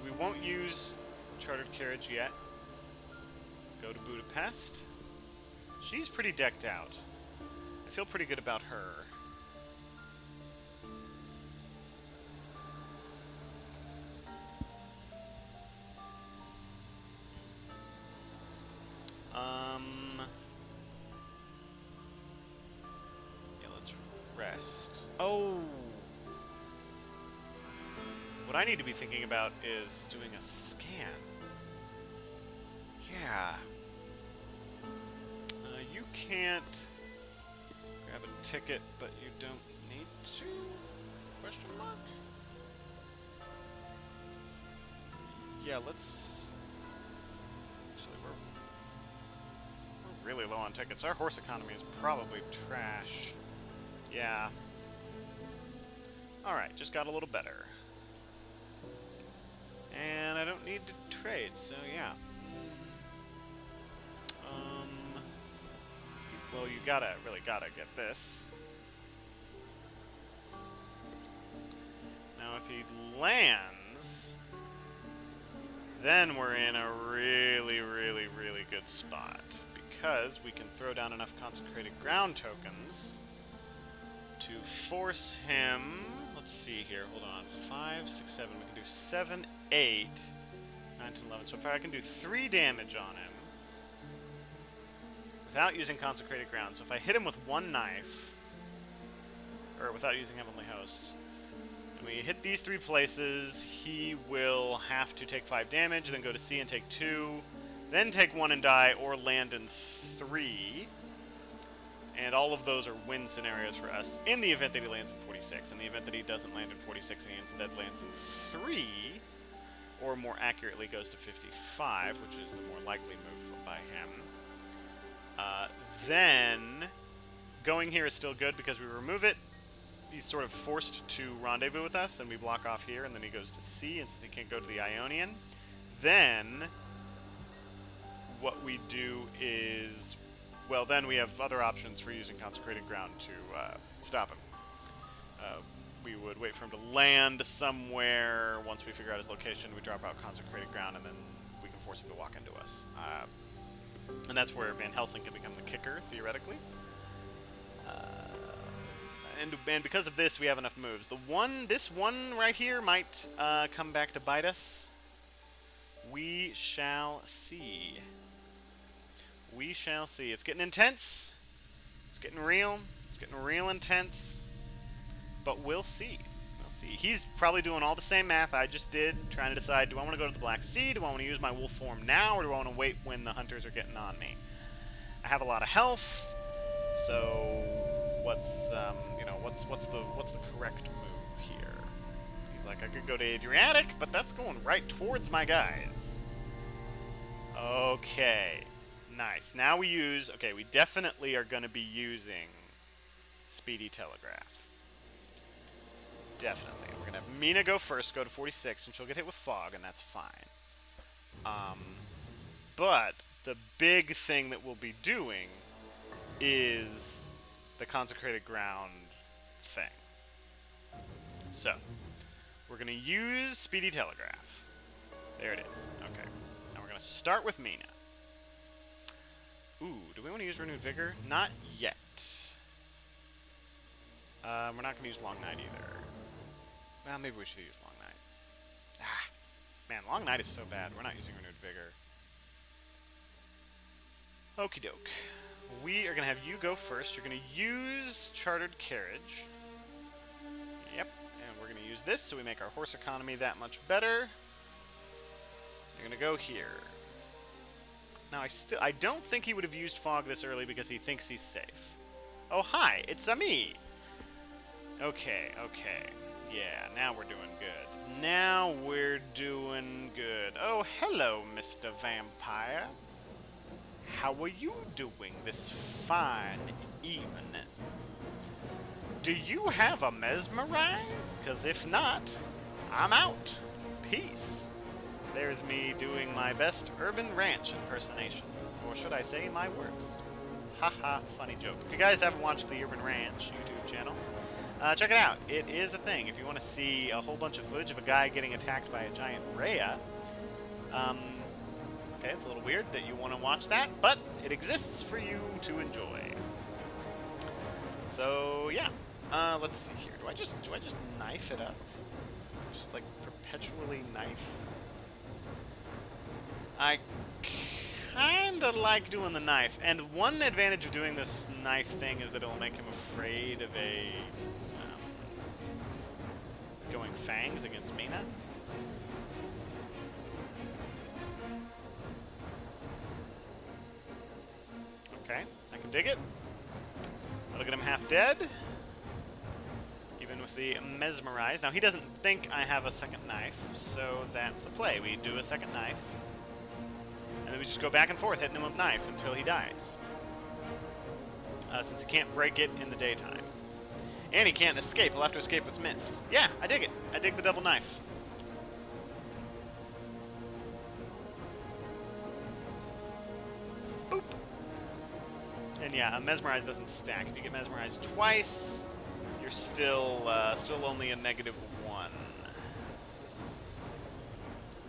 We won't use chartered carriage yet. Go to Budapest. She's pretty decked out. I feel pretty good about her. Yeah, let's rest. Oh! What I need to be thinking about is doing a scan. Yeah. You can't grab a ticket, but you don't need to? Question mark? Yeah, let's... Actually, we're really low on tickets. Our horse economy is probably trash. Yeah. Alright, just got a little better. And I don't need to trade, so yeah. Well, you really gotta get this. Now, if he lands, then we're in a really, really, really good spot. Because we can throw down enough consecrated ground tokens to force him... Let's see here, hold on. 5, 6, 7, we can do 7, 8, 9, 10, 11. So if I can do 3 damage on him, without using consecrated ground. So if I hit him with 1 knife, or without using Heavenly Host, and we hit these 3 places, he will have to take 5 damage, then go to C and take 2, then take 1 and die, or land in 3. And all of those are win scenarios for us in the event that he lands in 46. In the event that he doesn't land in 46 and he instead lands in 3, or more accurately goes to 55, which is the more likely move by him. Then, going here is still good because we remove it. He's sort of forced to rendezvous with us, and we block off here, and then he goes to C, and since he can't go to the Ionian, then what we do is, well, then we have other options for using consecrated ground to stop him. We would wait for him to land somewhere. Once we figure out his location, we drop out consecrated ground, and then we can force him to walk into us. And that's where Van Helsing can become the kicker, theoretically. And because of this, we have enough moves. This one right here might come back to bite us. We shall see. We shall see. It's getting intense. It's getting real. It's getting real intense. But we'll see. We'll see. He's probably doing all the same math I just did, trying to decide, do I want to go to the Black Sea? Do I want to use my wolf form now, or do I want to wait when the hunters are getting on me? I have a lot of health, so what's the correct move here? He's like, I could go to Adriatic, but that's going right towards my guys. Okay. Nice. Now we definitely are going to be using Speedy Telegraph. Definitely. We're going to have Mina go first, go to 46, and she'll get hit with fog, and that's fine. But the big thing that we'll be doing is the consecrated ground thing. So, we're going to use Speedy Telegraph. There it is. Okay. Now we're going to start with Mina. Ooh, do we want to use Renewed Vigor? Not yet. We're not going to use Long Night either. Well, maybe we should use Long Night. Ah, man, Long Night is so bad. We're not using Renewed Vigor. Okie doke. We are going to have you go first. You're going to use Chartered Carriage. Yep, and we're going to use this so we make our horse economy that much better. You're going to go here. Now, I don't think he would have used Fog this early because he thinks he's safe. Oh, hi, it's me. Okay. Yeah, now we're doing good. Now we're doing good. Oh, hello, Mr. Vampire. How are you doing this fine evening? Do you have a mesmerize? Because if not, I'm out. peace. There's me doing my best urban ranch impersonation. Or should I say my worst? Haha, funny joke. If you guys haven't watched the Urban Ranch YouTube channel, check it out. It is a thing. If you want to see a whole bunch of footage of a guy getting attacked by a giant Rhea, okay, it's a little weird that you want to watch that, but it exists for you to enjoy. So yeah, let's see here. Do I just knife it up? Just like perpetually knife. I kinda like doing the knife, and one advantage of doing this knife thing is that it will make him afraid of a going fangs against me now. Okay, I can dig it. That'll get him half dead. Even with the mesmerized. Now he doesn't think I have a second knife, so that's the play. We do a second knife. And then we just go back and forth hitting him with knife until he dies. Since he can't break it in the daytime. And he can't escape. He'll have to escape what's missed. Yeah, I dig it. I dig the double knife. Boop. And yeah, mesmerized doesn't stack. If you get mesmerized twice, you're still only a -1.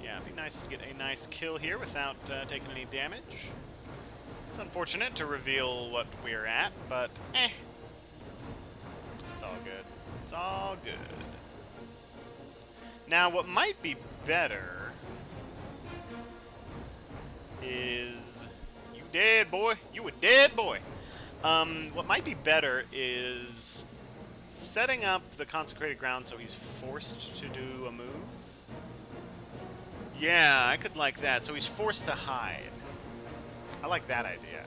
Yeah, it'd be nice to get a nice kill here without taking any damage. It's unfortunate to reveal what we're at, but it's all good. It's all good. Now, what might be better is... You dead, boy. You a dead boy. What might be better is setting up the consecrated ground so he's forced to do a move. Yeah, I could like that. So he's forced to hide. I like that idea.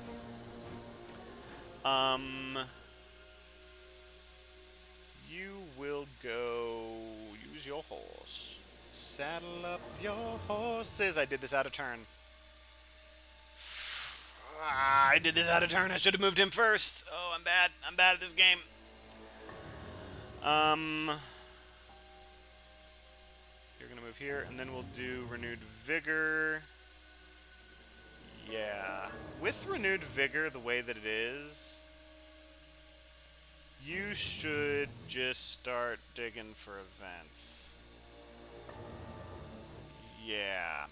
You will go use your horse. Saddle up your horses. I did this out of turn. I did this out of turn. I should have moved him first. Oh, I'm bad. I'm bad at this game. You're gonna move here, and then we'll do renewed vigor. Yeah. With renewed vigor, the way that it is, you should just start digging for events. Yeah.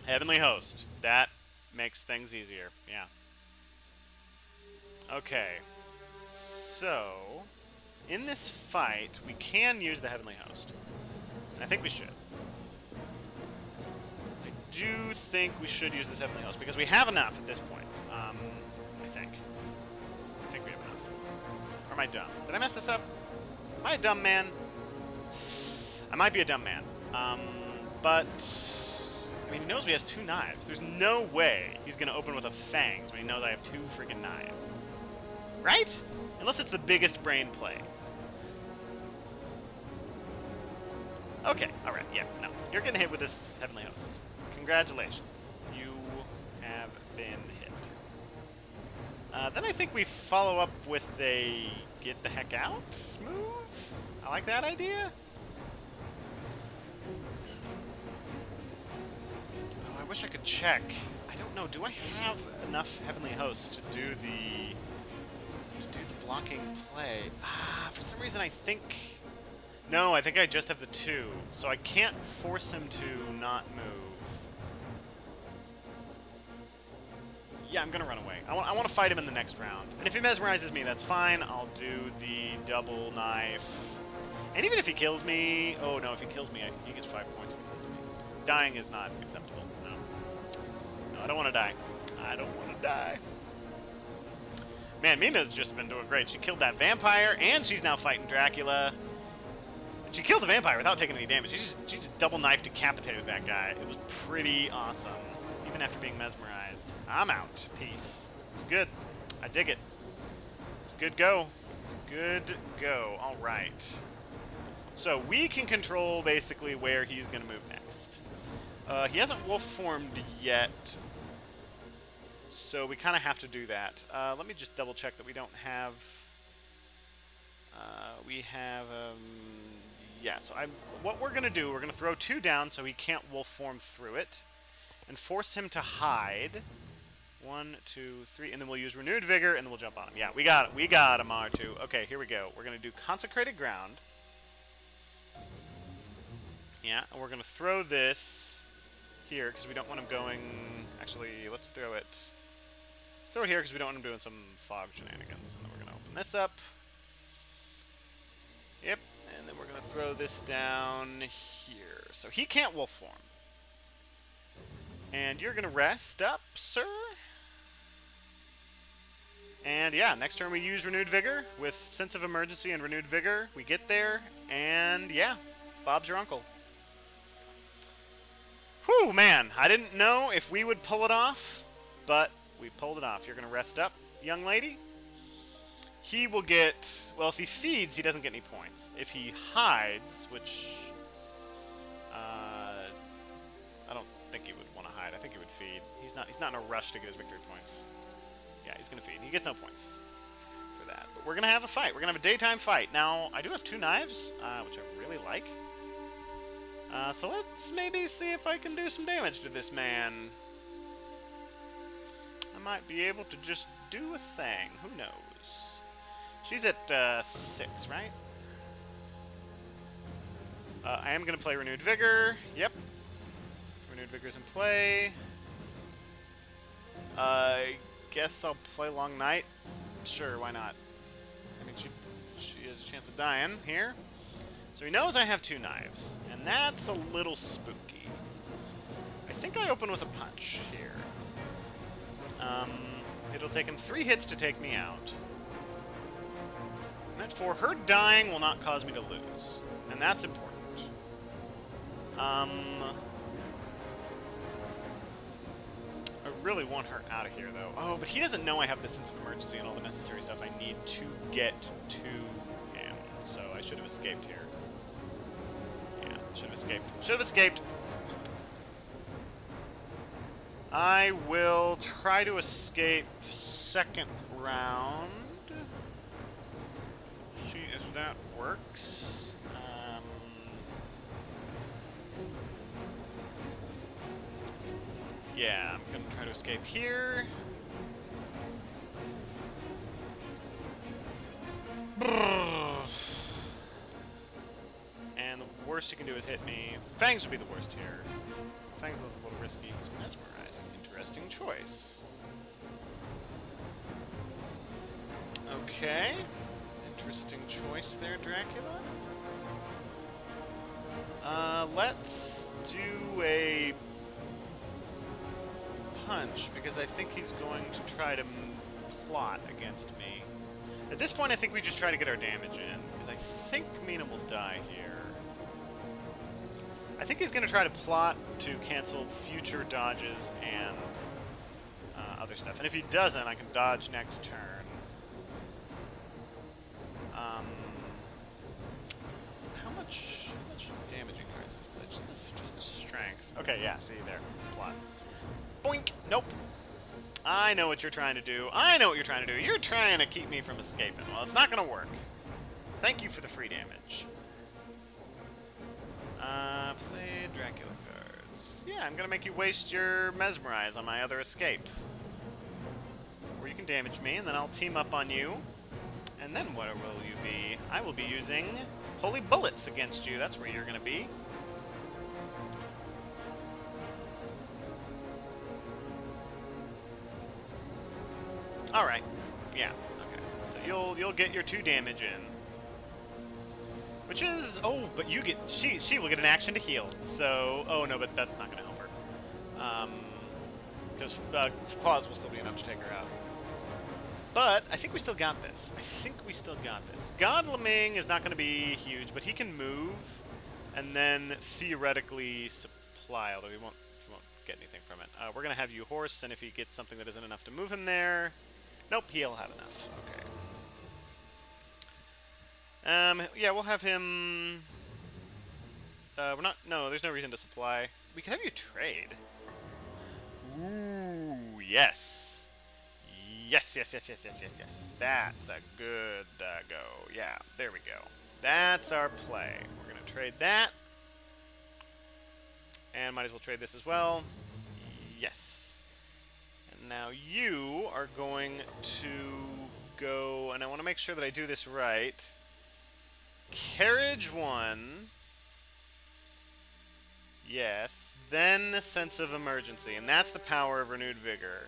Heavenly Host. That makes things easier. Yeah. Okay. So, in this fight, we can use the Heavenly Host. And I think we should. I do think we should use this Heavenly Host, because we have enough at this point. I think. I think we have enough. Or am I dumb? Did I mess this up? Am I a dumb man? I might be a dumb man. But... I mean, he knows we have 2 knives. There's no way he's going to open with a fangs when he knows I have 2 freaking knives. Right? Unless it's the biggest brain play. Okay, alright, yeah, no. You're getting hit with this Heavenly Host. Congratulations. You have been hit. Then I think we follow up with a get the heck out move. I like that idea. Oh, I wish I could check. I don't know, do I have enough Heavenly Hosts to do the blocking play? For some reason I think... No, I think I just have the 2, so I can't force him to not move. Yeah, I'm gonna run away. I want to fight him in the next round. And if he mesmerizes me, that's fine. I'll do the double knife. And even if he kills me... Oh, no, if he kills me, he gets 5 points if he kills me. Dying is not acceptable. No. No, I don't want to die. I don't want to die. Man, Mina's just been doing great. She killed that vampire, and she's now fighting Dracula. And she killed the vampire without taking any damage. She just double knife decapitated that guy. It was pretty awesome, even after being mesmerized. I'm out. Peace. It's good. I dig it. It's a good go. It's a good go. All right. So we can control basically where he's going to move next. He hasn't wolf formed yet. So we kind of have to do that. Let me just double check that we don't have... we have... yeah, so what we're going to do, we're going to throw 2 down so he can't wolf form through it. And force him to hide. 1, 2, 3, and then we'll use renewed vigor, and then we'll jump on him. Yeah, we got it. We got him, R2. Okay, here we go. We're going to do consecrated ground. Yeah, and we're going to throw this here, because we don't want him going... Actually, let's throw it... Throw it here, because we don't want him doing some fog shenanigans. And then we're going to open this up. Yep, and then we're going to throw this down here. So he can't wolf form. And you're going to rest up, sir. And yeah, next turn we use Renewed Vigor. With Sense of Emergency and Renewed Vigor, we get there. And yeah, Bob's your uncle. Whew, man. I didn't know if we would pull it off, but we pulled it off. You're going to rest up, young lady. He will get... Well, if he feeds, he doesn't get any points. If he hides, which... I don't think he would want to hide. I think he would feed. He's not in a rush to get his victory points. Yeah, he's going to feed. He gets no points for that. But we're going to have a fight. We're going to have a daytime fight. Now, I do have 2 knives, which I really like. So let's maybe see if I can do some damage to this man. I might be able to just do a thing. Who knows? She's at 6, right? I am going to play Renewed Vigor. Yep. Renewed Vigor's in play. I guess I'll play Long Night. Sure, why not? I mean, she has a chance of dying here. So he knows I have 2 knives, and that's a little spooky. I think I open with a punch here. It'll take him 3 hits to take me out. And for her dying will not cause me to lose, and that's important. I really want her out of here, though. Oh, but he doesn't know I have the Sense of Emergency and all the necessary stuff I need to get to him. So I should have escaped here. Yeah, should have escaped. Should have escaped! I will try to escape second round. See if that works. Yeah, I'm gonna try to escape here. And the worst he can do is hit me. Fangs would be the worst here. Fangs is a little risky. He's mesmerizing. Interesting choice. Okay. Interesting choice there, Dracula. Let's do a punch, because I think he's going to try to plot against me. At this point, I think we just try to get our damage in, because I think Mina will die here. I think he's going to try to plot to cancel future dodges and other stuff. And if he doesn't, I can dodge next turn. How much damaging cards? Just the strength. Okay, yeah, see there. Plot. Boink! Nope. I know what you're trying to do. I know what you're trying to do. You're trying to keep me from escaping. Well, it's not going to work. Thank you for the free damage. Play Dracula cards. Yeah, I'm going to make you waste your Mesmerize on my other escape. Or you can damage me, and then I'll team up on you. And then what will you be? I will be using Holy Bullets against you. That's where you're going to be. Alright. Yeah. Okay. So you'll get your 2 damage in. Which is... Oh, but you get... She will get an action to heal. So... Oh, no, but that's not going to help her. Because Claws will still be enough to take her out. But I think we still got this. God Laming is not going to be huge, but he can move and then theoretically supply, although he won't get anything from it. We're going to have you horse, and if he gets something that isn't enough to move him there... Nope, he'll have enough. Okay. Yeah, we'll have him... we're not... No, there's no reason to supply. We could have you trade. Ooh, yes. Yes. That's a good go. Yeah, there we go. That's our play. We're going gonna trade that. And might as well trade this as well. Yes. And now you are going to go, and I want to make sure that I do this right. Carriage 1. Yes. Then the sense of emergency, and that's the power of renewed vigor.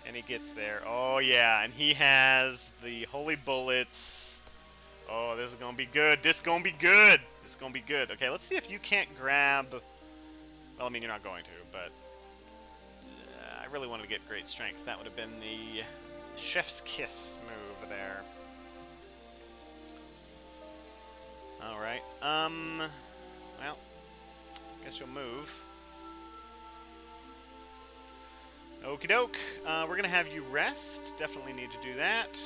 And he gets there. Oh yeah, and he has the holy bullets. Oh, this is gonna be good. This is gonna be good. This is gonna be good. Okay, let's see if you can't grab... Well, I mean, you're not going to, but... I really wanted to get great strength. That would have been the chef's kiss move there. Alright, well, guess you'll move. Okie doke. We're gonna have you rest. Definitely need to do that.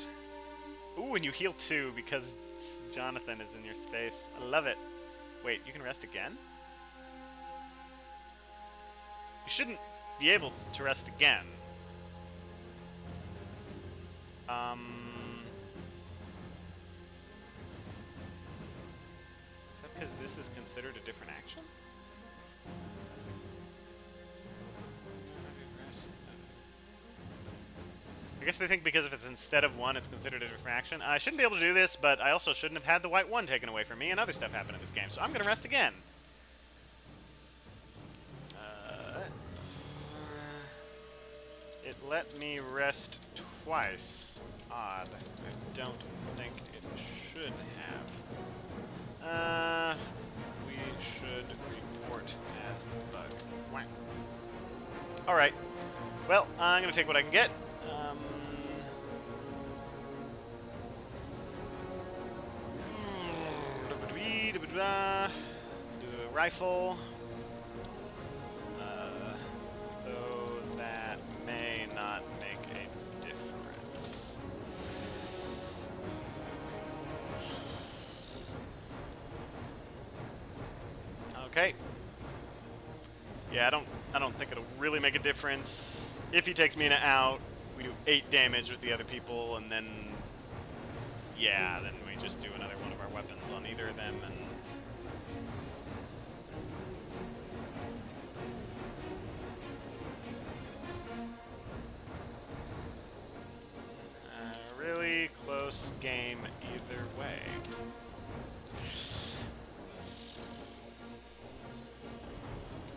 Ooh, and you heal too because Jonathan is in your space. I love it. Wait, you can rest again? You shouldn't be able to rest again. Is that because this is considered a different action? I guess they think because if it's instead of 1, it's considered a different action. I shouldn't be able to do this, but I also shouldn't have had the white 1 taken away from me, and other stuff happened in this game, so I'm going to rest again. It let me rest twice. Odd. I don't think it should have. We should report as a bug. Whack. Alright. Well, I'm going to take what I can get. Do a rifle. Though that may not make a difference. Okay. Yeah, I don't think it'll really make a difference. If he takes Mina out, we do 8 damage with the other people, and then yeah, then we just do another one of our weapons on either of them, and really close game either way.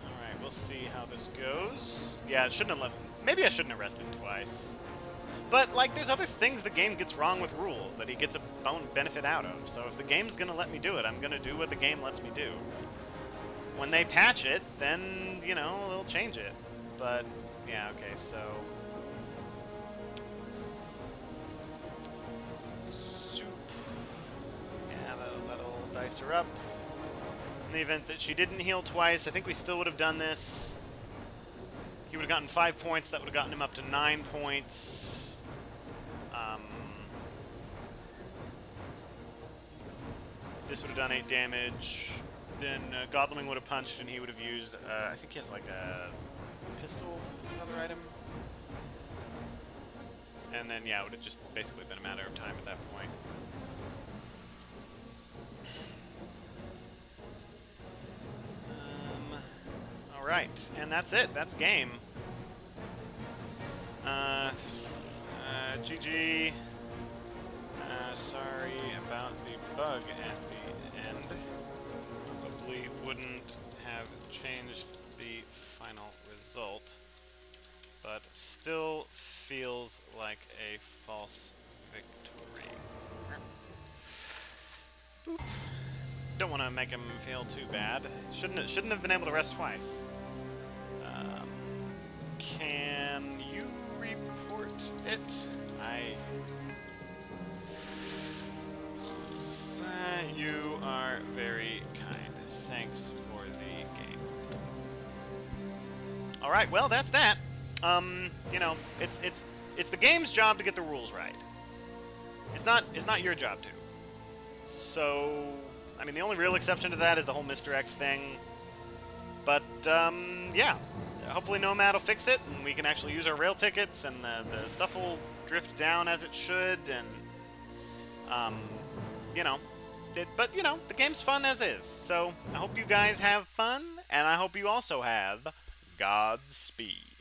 Alright, we'll see how this goes. Yeah, it shouldn't have left. Maybe I shouldn't have rested twice. But, like, there's other things the game gets wrong with rules that he gets a benefit out of. So if the game's gonna let me do it, I'm gonna do what the game lets me do. When they patch it, then, you know, they'll change it. But, yeah, okay, so... Yeah, that'll dice her up. In the event that she didn't heal twice, I think we still would have done this. He would have gotten 5 points. That would have gotten him up to 9 points. This would have done 8 damage. Then Godleming would have punched, and he would have used, I think he has like a pistol as his other item. And then, yeah, it would have just basically been a matter of time at that point. Alright, and that's it. That's game. GG. Sorry about the bug at the end. Probably wouldn't have changed the final result, but still feels like a false victory. Boop. Don't want to make him feel too bad. Shouldn't have been able to rest twice. Can you report it? You are very kind. Thanks for the game. All right. Well, that's that. You know, it's the game's job to get the rules right. It's not your job to. So, I mean, the only real exception to that is the whole Mr. X thing. But yeah. Hopefully Nomad will fix it, and we can actually use our rail tickets, and the stuff will drift down as it should, and, you know, But, you know, the game's fun as is. So, I hope you guys have fun, and I hope you also have Godspeed.